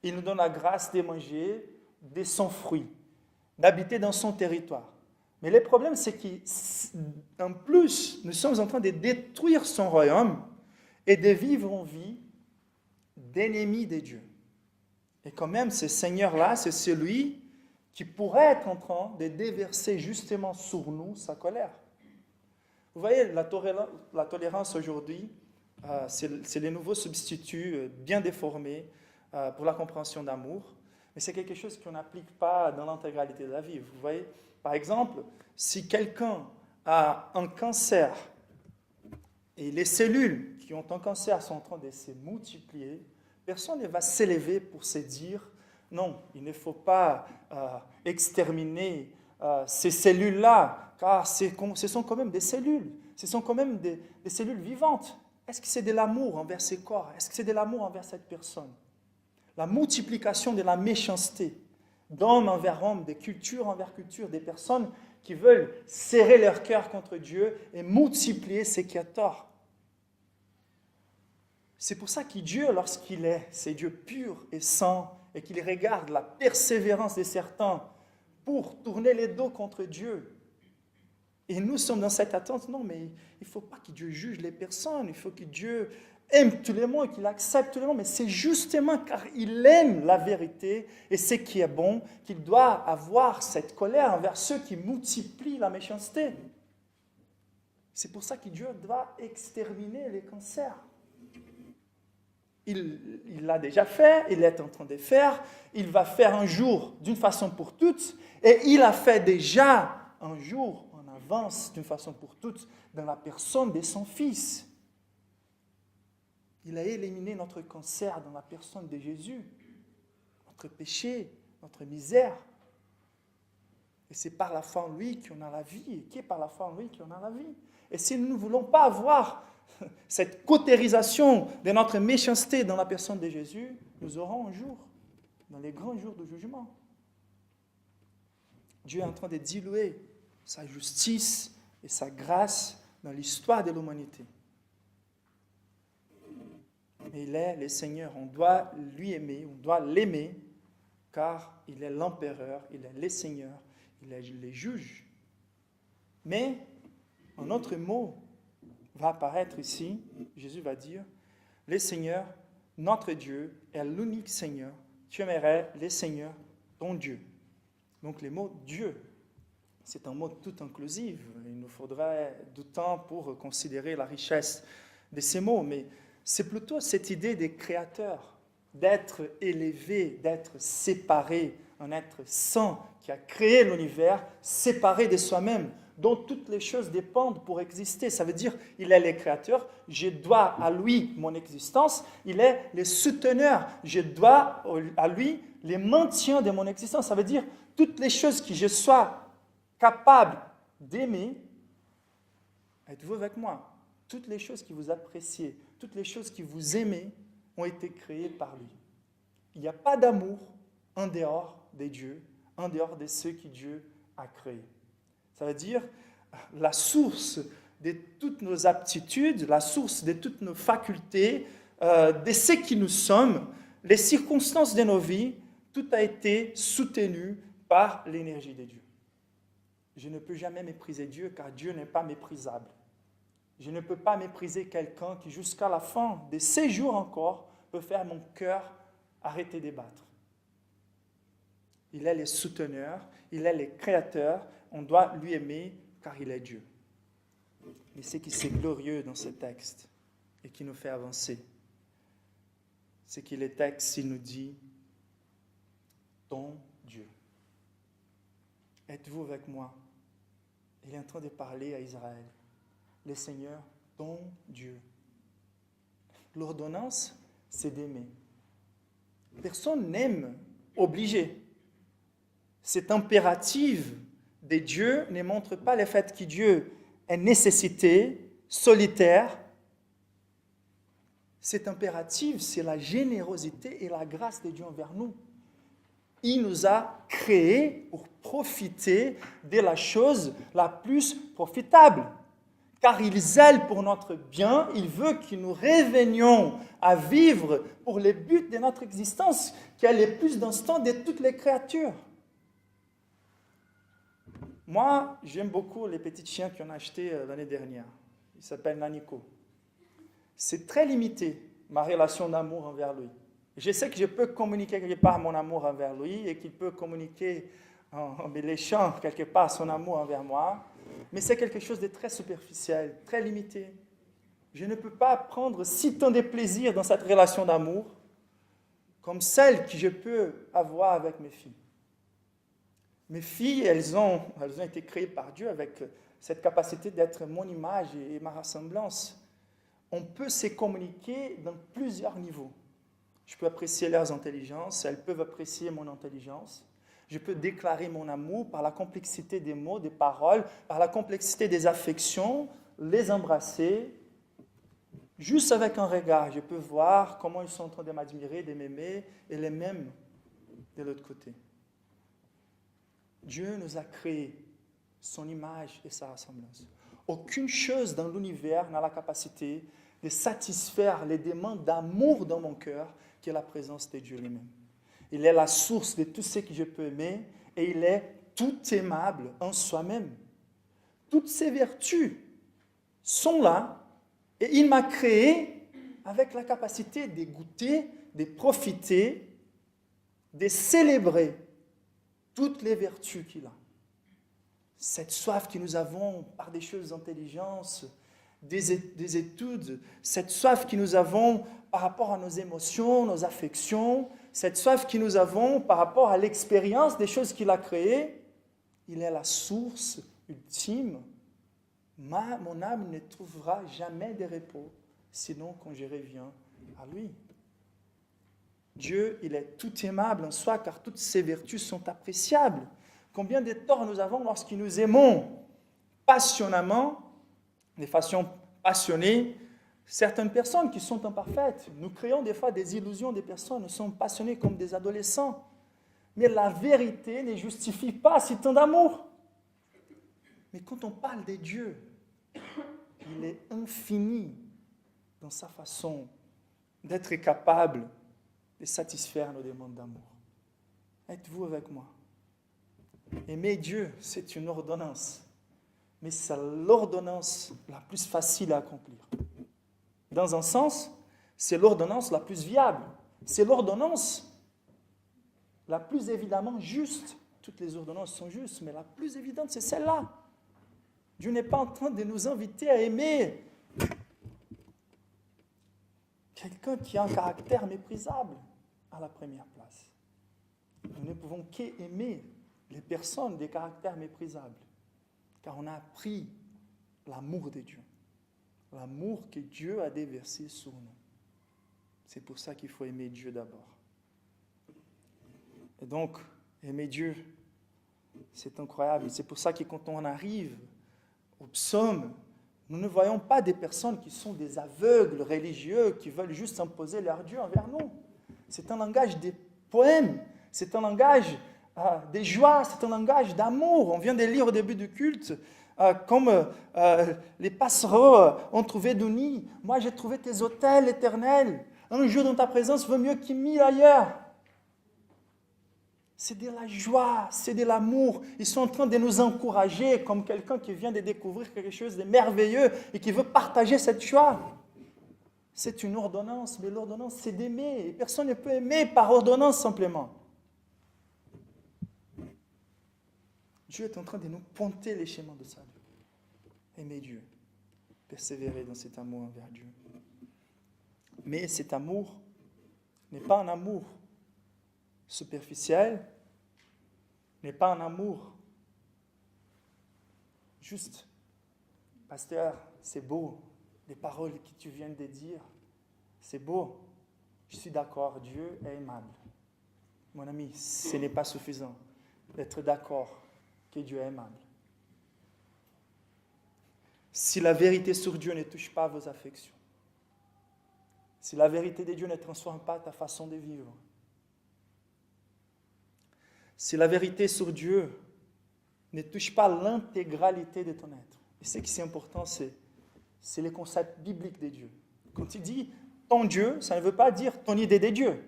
A: Il nous donne la grâce de manger de son fruit, d'habiter dans son territoire, Mais le problème, c'est qu'en plus, nous sommes en train de détruire son royaume et de vivre en vie d'ennemis de Dieu. Et quand même, ce Seigneur-là, c'est celui qui pourrait être en train de déverser justement sur nous sa colère. Vous voyez, la tolérance aujourd'hui, c'est le nouveau substitut bien déformé pour la compréhension d'amour, mais c'est quelque chose qu'on n'applique pas dans l'intégralité de la vie. Vous voyez, par exemple, si quelqu'un a un cancer et les cellules qui ont un cancer sont en train de se multiplier, personne ne va s'élever pour se dire non, il ne faut pas exterminer ces cellules-là, car ce sont quand même des cellules, ce sont quand même des cellules vivantes. Est-ce que c'est de l'amour envers ces corps? Est-ce que c'est de l'amour envers cette personne? La multiplication de la méchanceté, d'homme envers homme, de culture envers culture, des personnes qui veulent serrer leur cœur contre Dieu et multiplier ce qui a tort. C'est pour ça que Dieu, lorsqu'il est, c'est Dieu pur et saint, et qu'il regarde la persévérance de certains pour tourner les dos contre Dieu. Et nous sommes dans cette attente, non, mais il ne faut pas que Dieu juge les personnes, il faut que Dieu aime tous les mondes et qu'il accepte tous les mondes, mais c'est justement car il aime la vérité et ce qui est bon qu'il doit avoir cette colère envers ceux qui multiplient la méchanceté. C'est pour ça que Dieu doit exterminer les cancers. Il l'a déjà fait, il est en train de faire, il va faire un jour d'une façon pour toutes, et il a fait déjà un jour en avance d'une façon pour toutes dans la personne de son Fils. Il a éliminé notre cancer dans la personne de Jésus, notre péché, notre misère. Et c'est par la foi en lui qu'on a la vie, et qui est par la foi en lui qu'on a la vie. Et si nous ne voulons pas avoir cette cautérisation de notre méchanceté dans la personne de Jésus, nous aurons un jour, dans les grands jours de jugement. Dieu est en train de diluer sa justice et sa grâce dans l'histoire de l'humanité. Mais il est le Seigneur, on doit lui aimer, on doit l'aimer, car il est l'empereur, il est le Seigneur, il est le juge. Mais un autre mot va apparaître ici, Jésus va dire, le Seigneur, notre Dieu, est l'unique Seigneur. Tu aimerais le Seigneur, ton Dieu. Donc le mot Dieu, c'est un mot tout inclusif. Il nous faudrait du temps pour considérer la richesse de ces mots, mais c'est plutôt cette idée des créateurs, d'être élevé, d'être séparé, un être saint qui a créé l'univers, séparé de soi-même, dont toutes les choses dépendent pour exister. Ça veut dire il est le créateur, je dois à lui mon existence, il est le souteneur, je dois à lui le maintien de mon existence. Ça veut dire toutes les choses que je sois capable d'aimer, êtes-vous avec moi? Toutes les choses que vous appréciez, toutes les choses que vous aimez ont été créées par lui. Il n'y a pas d'amour en dehors des dieux, en dehors de ceux que Dieu a créés. Ça veut dire la source de toutes nos aptitudes, la source de toutes nos facultés, de ce qui nous sommes, les circonstances de nos vies, tout a été soutenu par l'énergie de Dieu. Je ne peux jamais mépriser Dieu car Dieu n'est pas méprisable. Je ne peux pas mépriser quelqu'un qui jusqu'à la fin de ses jours encore peut faire mon cœur arrêter de battre. Il est le souteneur, il est le créateur, on doit lui aimer car il est Dieu. Mais ce qui est glorieux dans ce texte et qui nous fait avancer, c'est que le texte il nous dit « ton Dieu ». Êtes-vous avec moi? Il est en train de parler à Israël. Le Seigneur, ton Dieu. L'ordonnance, c'est d'aimer. Personne n'aime obligé. Cet impératif de Dieu ne montre pas le fait que Dieu est nécessité, solitaire. Cet impératif, c'est la générosité et la grâce de Dieu envers nous. Il nous a créés pour profiter de la chose la plus profitable. Car il zèle pour notre bien, il veut que nous revenions à vivre pour le but de notre existence, qui est le plus d'instant de toutes les créatures. Moi, j'aime beaucoup les petits chiens qu'on a achetés l'année dernière. Il s'appelle Nanico. C'est très limité, ma relation d'amour envers lui. Je sais que je peux communiquer quelque part mon amour envers lui et qu'il peut communiquer en me léchant quelque part son amour envers moi, mais c'est quelque chose de très superficiel, très limité. Je ne peux pas prendre si tant de plaisir dans cette relation d'amour comme celle que je peux avoir avec mes filles. Mes filles, elles ont été créées par Dieu avec cette capacité d'être mon image et ma ressemblance. On peut se communiquer dans plusieurs niveaux. Je peux apprécier leurs intelligences, elles peuvent apprécier mon intelligence. Je peux déclarer mon amour par la complexité des mots, des paroles, par la complexité des affections, les embrasser. Juste avec un regard, je peux voir comment ils sont en train de m'admirer, de m'aimer, et les mêmes de l'autre côté. Dieu nous a créés son image et sa ressemblance. Aucune chose dans l'univers n'a la capacité de satisfaire les demandes d'amour dans mon cœur qui est la présence de Dieu lui-même. Il est la source de tout ce que je peux aimer et il est tout aimable en soi-même. Toutes ses vertus sont là et il m'a créé avec la capacité de goûter, de profiter, de célébrer toutes les vertus qu'il a. Cette soif que nous avons par des choses d'intelligence, des études, cette soif que nous avons par rapport à nos émotions, nos affections, cette soif que nous avons par rapport à l'expérience des choses qu'il a créées, il est la source ultime. Mon âme ne trouvera jamais de repos, sinon quand je reviens à lui. Dieu, il est tout aimable en soi, car toutes ses vertus sont appréciables. Combien de torts nous avons lorsque nous aimons passionnément, de façon passionnée, certaines personnes qui sont imparfaites. Nous créons des fois des illusions des personnes, nous sommes passionnés comme des adolescents. Mais la vérité ne justifie pas si tant d'amour. Mais quand on parle de Dieu, il est infini dans sa façon d'être capable de satisfaire nos demandes d'amour. Êtes-vous avec moi? Aimer Dieu, c'est une ordonnance, mais c'est l'ordonnance la plus facile à accomplir. Dans un sens, c'est l'ordonnance la plus viable, c'est l'ordonnance la plus évidemment juste. Toutes les ordonnances sont justes, mais la plus évidente, c'est celle-là. Dieu n'est pas en train de nous inviter à aimer quelqu'un qui a un caractère méprisable à la première place. Nous ne pouvons qu'aimer les personnes des caractères méprisables, car on a appris l'amour de Dieu, l'amour que Dieu a déversé sur nous. C'est pour ça qu'il faut aimer Dieu d'abord. Et donc, aimer Dieu, c'est incroyable. C'est pour ça que quand on arrive au psaume, nous ne voyons pas des personnes qui sont des aveugles religieux, qui veulent juste imposer leur Dieu envers nous. C'est un langage des poèmes, c'est un langage des joies, c'est un langage d'amour. On vient de lire au début du culte, comme les passereaux ont trouvé du nid. Moi, j'ai trouvé tes autels éternels. Un jour dans ta présence vaut mieux qu'il 1000 ailleurs. C'est de la joie, c'est de l'amour. Ils sont en train de nous encourager comme quelqu'un qui vient de découvrir quelque chose de merveilleux et qui veut partager cette joie. C'est une ordonnance, mais l'ordonnance, c'est d'aimer. Et personne ne peut aimer par ordonnance simplement. Dieu est en train de nous pointer les chemins de salut. Aimer Dieu, persévérer dans cet amour envers Dieu. Mais cet amour n'est pas un amour superficiel, n'est pas un amour juste. Pasteur, c'est beau, les paroles que tu viens de dire, c'est beau. Je suis d'accord, Dieu est aimable. Mon ami, ce n'est pas suffisant d'être d'accord que Dieu est aimable. Si la vérité sur Dieu ne touche pas vos affections, si la vérité de Dieu ne transforme pas ta façon de vivre, si la vérité sur Dieu ne touche pas l'intégralité de ton être. Et ce qui est important, c'est le concept biblique de Dieu. Quand il dit ton Dieu, ça ne veut pas dire ton idée des dieux.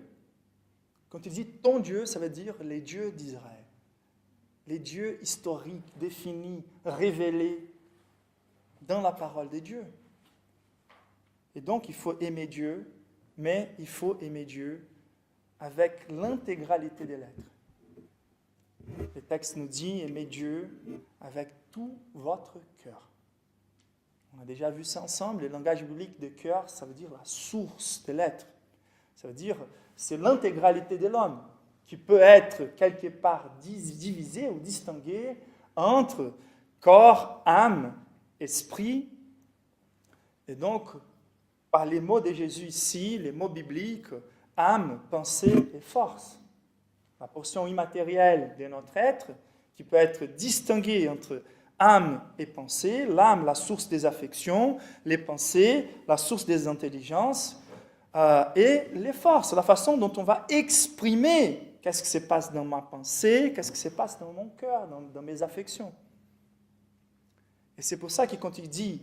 A: Quand il dit ton Dieu, ça veut dire les dieux d'Israël. les dieux historiques, définis, révélés dans la parole de Dieu. Et donc, il faut aimer Dieu, mais il faut aimer Dieu avec l'intégralité des lettres. Le texte nous dit, aimez Dieu avec tout votre cœur. On a déjà vu ça ensemble. Le langage biblique de cœur, ça veut dire la source des lettres. Ça veut dire, c'est l'intégralité de l'homme qui peut être quelque part divisé ou distingué entre corps, âme, esprit. Et donc, par les mots de Jésus ici, les mots bibliques, âme, pensée et force. La portion immatérielle de notre être, qui peut être distinguée entre âme et pensée, l'âme, la source des affections, les pensées, la source des intelligences, et les forces, la façon dont on va exprimer qu'est-ce qui se passe dans ma pensée, qu'est-ce qui se passe dans mon cœur, dans mes affections. Et c'est pour ça que quand il dit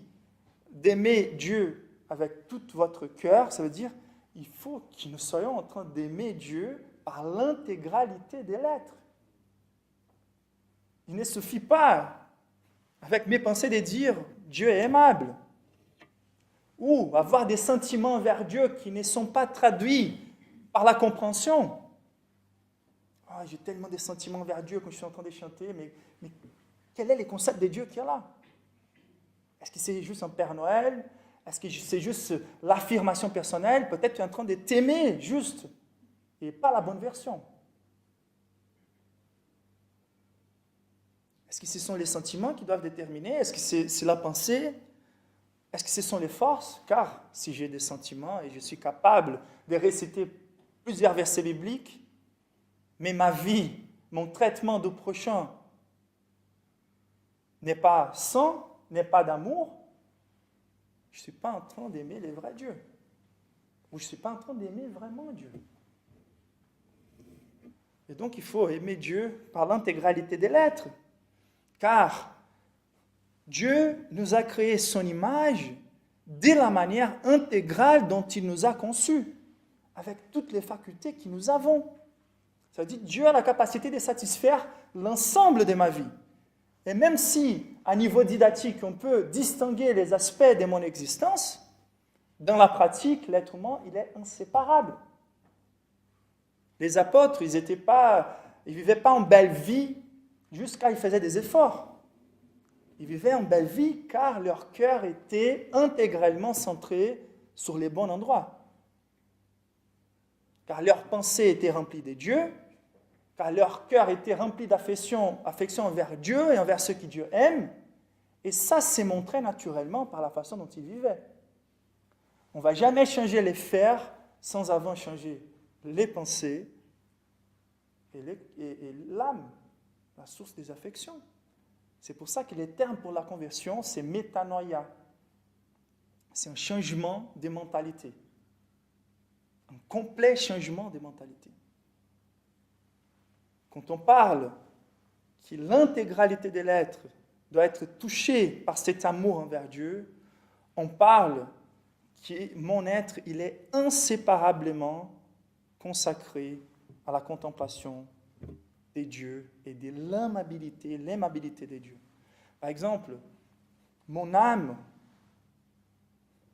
A: d'aimer Dieu avec tout votre cœur, ça veut dire il faut que nous soyons en train d'aimer Dieu par l'intégralité des lettres. Il ne suffit pas, avec mes pensées, de dire Dieu est aimable, ou avoir des sentiments envers Dieu qui ne sont pas traduits par la compréhension. Oh, j'ai tellement de sentiments envers Dieu quand je suis en train de chanter, mais quel est le concept de Dieu qu'il y a là? Est-ce que c'est juste un Père Noël? Est-ce que c'est juste l'affirmation personnelle? Peut-être tu es en train de t'aimer juste, et pas la bonne version. Est-ce que ce sont les sentiments qui doivent déterminer? Est-ce que c'est la pensée? Est-ce que ce sont les forces? Car si j'ai des sentiments et je suis capable de réciter plusieurs versets bibliques, mais ma vie, mon traitement du prochain n'est pas sain, n'est pas d'amour, je ne suis pas en train d'aimer le vrai Dieu. Ou je ne suis pas en train d'aimer vraiment Dieu. Et donc il faut aimer Dieu par l'intégralité des lettres. Car Dieu nous a créé son image de la manière intégrale dont il nous a conçus, avec toutes les facultés que nous avons. Ça veut dire que Dieu a la capacité de satisfaire l'ensemble de ma vie. Et même si, à niveau didactique, on peut distinguer les aspects de mon existence, dans la pratique, l'être humain, il est inséparable. Les apôtres, ils ne vivaient pas en belle vie jusqu'à ils faisaient des efforts. Ils vivaient en belle vie car leur cœur était intégralement centré sur les bons endroits. Car leur pensée était remplie de Dieu, car leur cœur était rempli affection envers Dieu et envers ceux qui Dieu aime. Et ça s'est montré naturellement par la façon dont ils vivaient. On ne va jamais changer les fers sans avoir changé les pensées et l'âme, la source des affections. C'est pour ça que les termes pour la conversion, c'est métanoïa. C'est un changement de mentalité. Un complet changement de mentalité. Quand on parle que l'intégralité des lettres doit être touchée par cet amour envers Dieu, on parle que mon être, il est inséparablement consacré à la contemplation de Dieu et de l'aimabilité de Dieu. Par exemple, mon âme,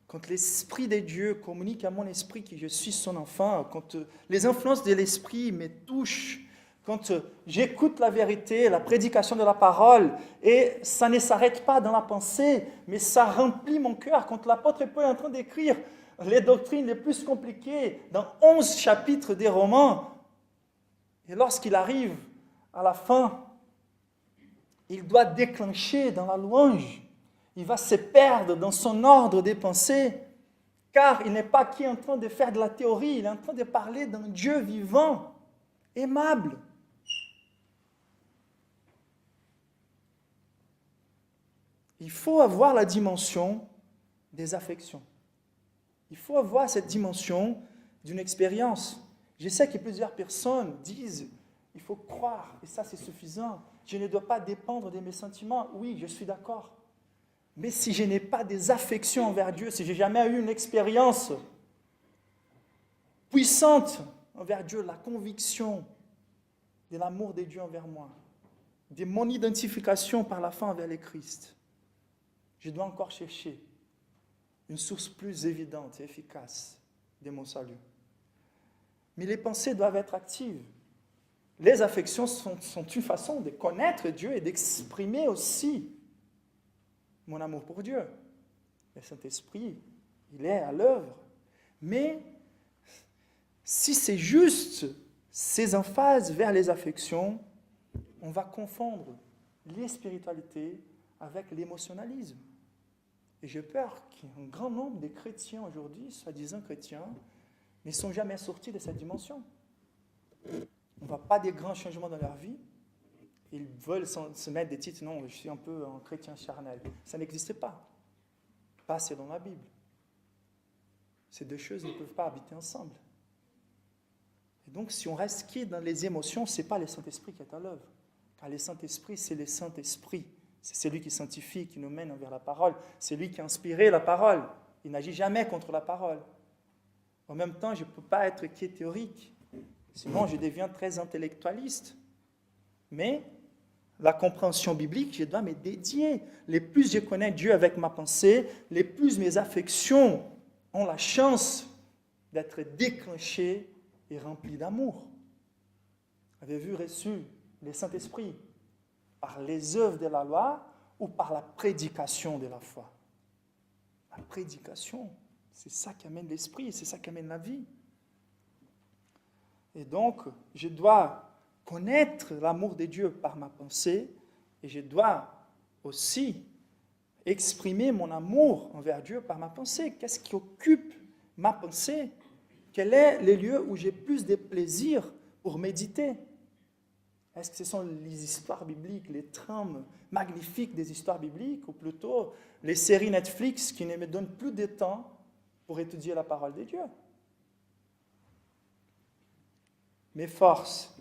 A: quand l'Esprit de Dieu communique à mon esprit que je suis son enfant, quand les influences de l'Esprit me touchent, quand j'écoute la vérité, la prédication de la parole, et ça ne s'arrête pas dans la pensée, mais ça remplit mon cœur. Quand l'apôtre Paul est en train d'écrire les doctrines les plus compliquées dans 11 chapitres des Romains, et lorsqu'il arrive à la fin, il doit déclencher dans la louange. Il va se perdre dans son ordre des pensées, car il n'est pas en train de faire de la théorie, il est en train de parler d'un Dieu vivant, aimable. Il faut avoir la dimension des affections. Il faut avoir cette dimension d'une expérience. Je sais que plusieurs personnes disent, il faut croire, et ça c'est suffisant. Je ne dois pas dépendre de mes sentiments. Oui, je suis d'accord. Mais si je n'ai pas des affections envers Dieu, si je n'ai jamais eu une expérience puissante envers Dieu, la conviction de l'amour de Dieu envers moi, de mon identification par la foi envers le Christ, je dois encore chercher une source plus évidente et efficace de mon salut. Mais les pensées doivent être actives. Les affections sont une façon de connaître Dieu et d'exprimer aussi mon amour pour Dieu. Le Saint-Esprit, il est à l'œuvre. Mais si c'est juste ces emphases vers les affections, on va confondre les spiritualités avec l'émotionnalisme. Et j'ai peur qu'un grand nombre de chrétiens aujourd'hui, soi-disant chrétiens, ne sont jamais sortis de cette dimension. On ne voit pas des grands changements dans leur vie. Ils veulent se mettre des titres, non, je suis un peu un chrétien charnel. Ça n'existe pas. Pas selon la Bible. Ces deux choses ne peuvent pas habiter ensemble. Et donc, si on reste qui dans les émotions, ce n'est pas le Saint-Esprit qui est à l'œuvre. Car le Saint-Esprit, c'est le Saint-Esprit. C'est celui qui sanctifie, qui nous mène vers la parole. C'est lui qui a inspiré la parole. Il n'agit jamais contre la parole. En même temps, je ne peux pas être qui théorique. Sinon, je deviens très intellectualiste. Mais la compréhension biblique, je dois me dédier. Les plus je connais Dieu avec ma pensée, les plus mes affections ont la chance d'être déclenchées et remplies d'amour. Avez-vous reçu le Saint-Esprit par les œuvres de la loi ou par la prédication de la foi? La prédication, c'est ça qui amène l'esprit, c'est ça qui amène la vie. Et donc, je dois connaître l'amour de Dieu par ma pensée et je dois aussi exprimer mon amour envers Dieu par ma pensée. Qu'est-ce qui occupe ma pensée? Quel est le lieu où j'ai plus de plaisir pour méditer? Est-ce que ce sont les histoires bibliques, les trames magnifiques des histoires bibliques, ou plutôt les séries Netflix qui ne me donnent plus de temps pour étudier la parole de Dieu? Mes forces,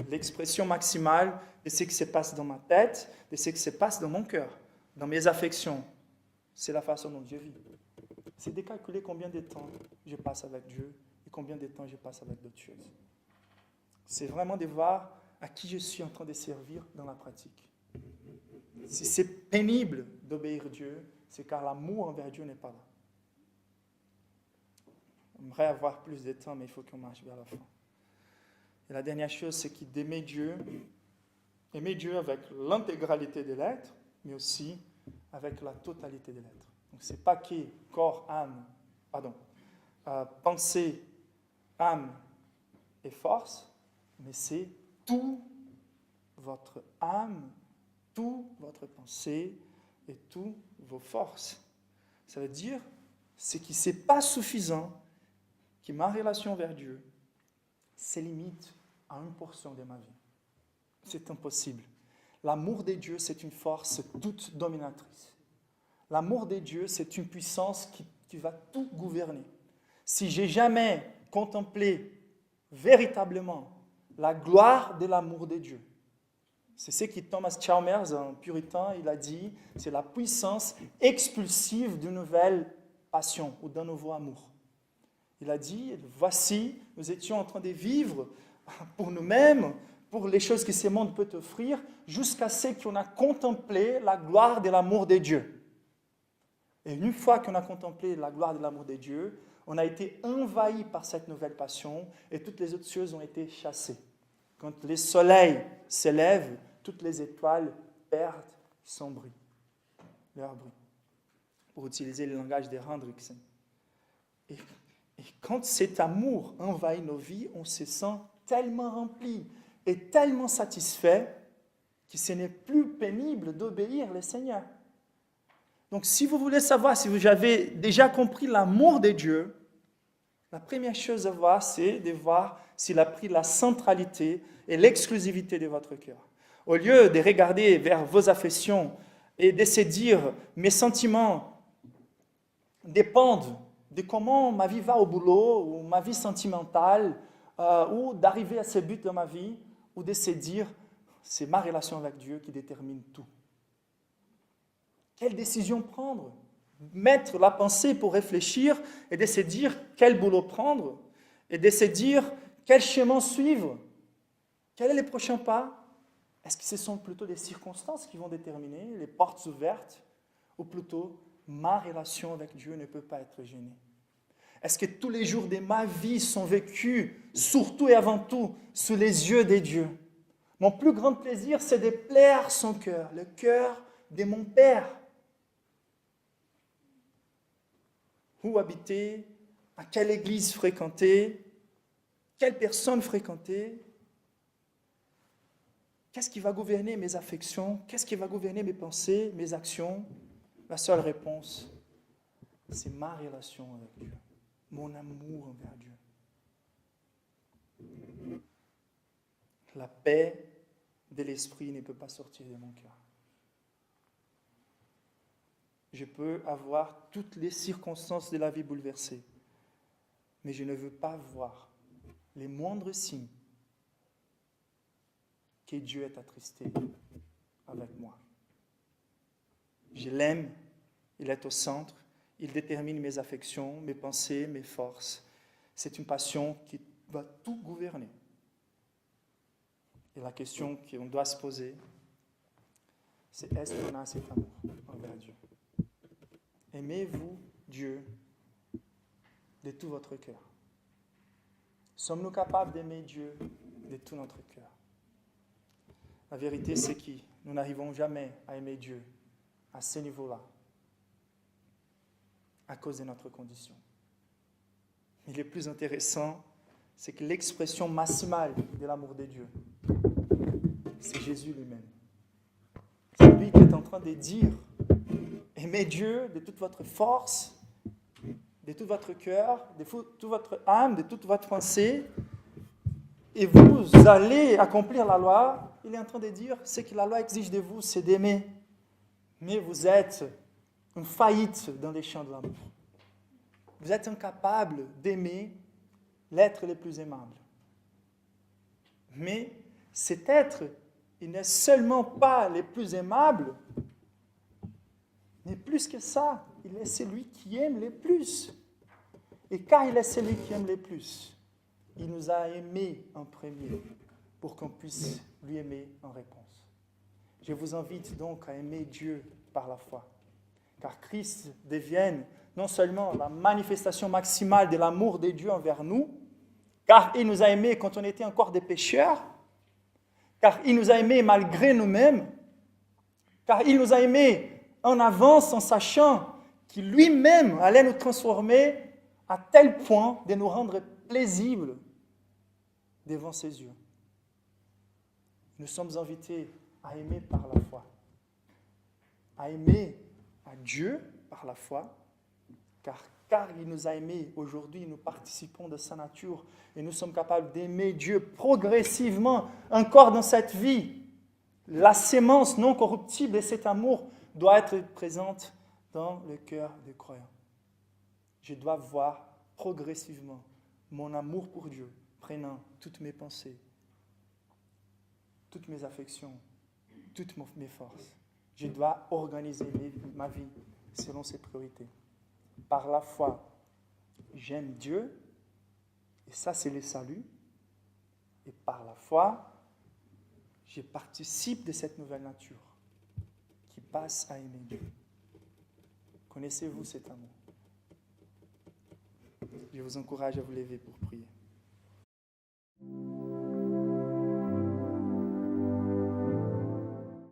A: l'expression maximale de ce qui se passe dans ma tête, de ce qui se passe dans mon cœur, dans mes affections, c'est la façon dont je vis. C'est de calculer combien de temps je passe avec Dieu et combien de temps je passe avec d'autres choses. C'est vraiment de voir à qui je suis en train de servir dans la pratique. Si c'est pénible d'obéir à Dieu, c'est car l'amour envers Dieu n'est pas là. J'aimerais avoir plus de temps, mais il faut qu'on marche vers la fin. Et la dernière chose, c'est d'aimer Dieu avec l'intégralité de l'être, mais aussi avec la totalité de l'être. Donc, ce n'est pas qui corps, âme, pensée, âme et force, mais c'est tout votre âme, toute votre pensée et toutes vos forces. Ça veut dire, ce qui n'est pas suffisant, que ma relation vers Dieu se limite à 1% de ma vie. C'est impossible. L'amour de Dieu, c'est une force toute dominatrice. L'amour de Dieu, c'est une puissance qui va tout gouverner. Si j'ai jamais contemplé véritablement la gloire de l'amour de Dieu, c'est ce que Thomas Chalmers, un puritain, il a dit, c'est la puissance expulsive d'une nouvelle passion ou d'un nouveau amour. Il a dit, voici, nous étions en train de vivre pour nous-mêmes, pour les choses que ce monde peut offrir, jusqu'à ce qu'on a contemplé la gloire de l'amour de Dieu. Et une fois qu'on a contemplé la gloire de l'amour de Dieu, on a été envahi par cette nouvelle passion et toutes les autres choses ont été chassées. Quand le soleil s'élève, toutes les étoiles perdent son bruit, leur bruit, pour utiliser le langage de Hendrickson. Et quand cet amour envahit nos vies, on se sent tellement rempli et tellement satisfait que ce n'est plus pénible d'obéir le Seigneur. Donc, si vous voulez savoir si vous avez déjà compris l'amour de Dieu, la première chose à voir, c'est de voir s'il a pris la centralité et l'exclusivité de votre cœur. Au lieu de regarder vers vos affections et de se dire « mes sentiments dépendent de comment ma vie va au boulot ou ma vie sentimentale ou d'arriver à ce but dans ma vie » ou de se dire « c'est ma relation avec Dieu qui détermine tout ». Quelle décision prendre? Mettre la pensée pour réfléchir et de se dire quel boulot prendre et de se dire quel chemin suivre. Quel est le prochain pas? Est-ce que ce sont plutôt les circonstances qui vont déterminer les portes ouvertes ou plutôt ma relation avec Dieu ne peut pas être gênée? Est-ce que tous les jours de ma vie sont vécus, surtout et avant tout, sous les yeux de Dieu? Mon plus grand plaisir, c'est de plaire son cœur, le cœur de mon Père. Où habiter? À quelle église fréquenter? Quelle personne fréquenter? Qu'est-ce qui va gouverner mes affections? Qu'est-ce qui va gouverner mes pensées, mes actions? La seule réponse, c'est ma relation avec Dieu, mon amour envers Dieu. La paix de l'esprit ne peut pas sortir de mon cœur. Je peux avoir toutes les circonstances de la vie bouleversées, mais je ne veux pas voir les moindres signes que Dieu est attristé avec moi. Je l'aime, il est au centre, il détermine mes affections, mes pensées, mes forces. C'est une passion qui va tout gouverner. Et la question qu'on doit se poser, c'est est-ce qu'on a cet amour envers Dieu? Aimez-vous Dieu de tout votre cœur? Sommes-nous capables d'aimer Dieu de tout notre cœur? La vérité, c'est que nous n'arrivons jamais à aimer Dieu à ce niveau-là, à cause de notre condition. Mais le plus intéressant, c'est que l'expression maximale de l'amour de Dieu, c'est Jésus lui-même. C'est lui qui est en train de dire, aimez Dieu de toute votre force, de tout votre cœur, de toute votre âme, de toute votre pensée, et vous allez accomplir la loi. Il est en train de dire, ce que la loi exige de vous, c'est d'aimer. Mais vous êtes une faillite dans les champs de l'amour. Vous êtes incapable d'aimer l'être le plus aimable. Mais cet être, il n'est seulement pas le plus aimable, mais plus que ça, il est celui qui aime le plus. Et car il est celui qui aime le plus, il nous a aimés en premier pour qu'on puisse lui aimer en réponse. Je vous invite donc à aimer Dieu par la foi, car Christ devienne non seulement la manifestation maximale de l'amour de Dieu envers nous, car il nous a aimés quand on était encore des pécheurs, car il nous a aimés malgré nous-mêmes, car il nous a aimés en avance en sachant qu'il lui-même allait nous transformer à tel point de nous rendre paisibles devant ses yeux. Nous sommes invités à aimer par la foi, à aimer à Dieu par la foi, car il nous a aimés. Aujourd'hui, nous participons de sa nature et nous sommes capables d'aimer Dieu progressivement encore dans cette vie. La sémence non corruptible de cet amour doit être présente dans le cœur des croyants. Je dois voir progressivement mon amour pour Dieu prenant toutes mes pensées, toutes mes affections, toutes mes forces. Je dois organiser ma vie selon ses priorités. Par la foi, j'aime Dieu, et ça c'est le salut. Et par la foi, je participe de cette nouvelle nature qui passe à aimer Dieu. Connaissez-vous cet amour? Je vous encourage à vous lever pour prier.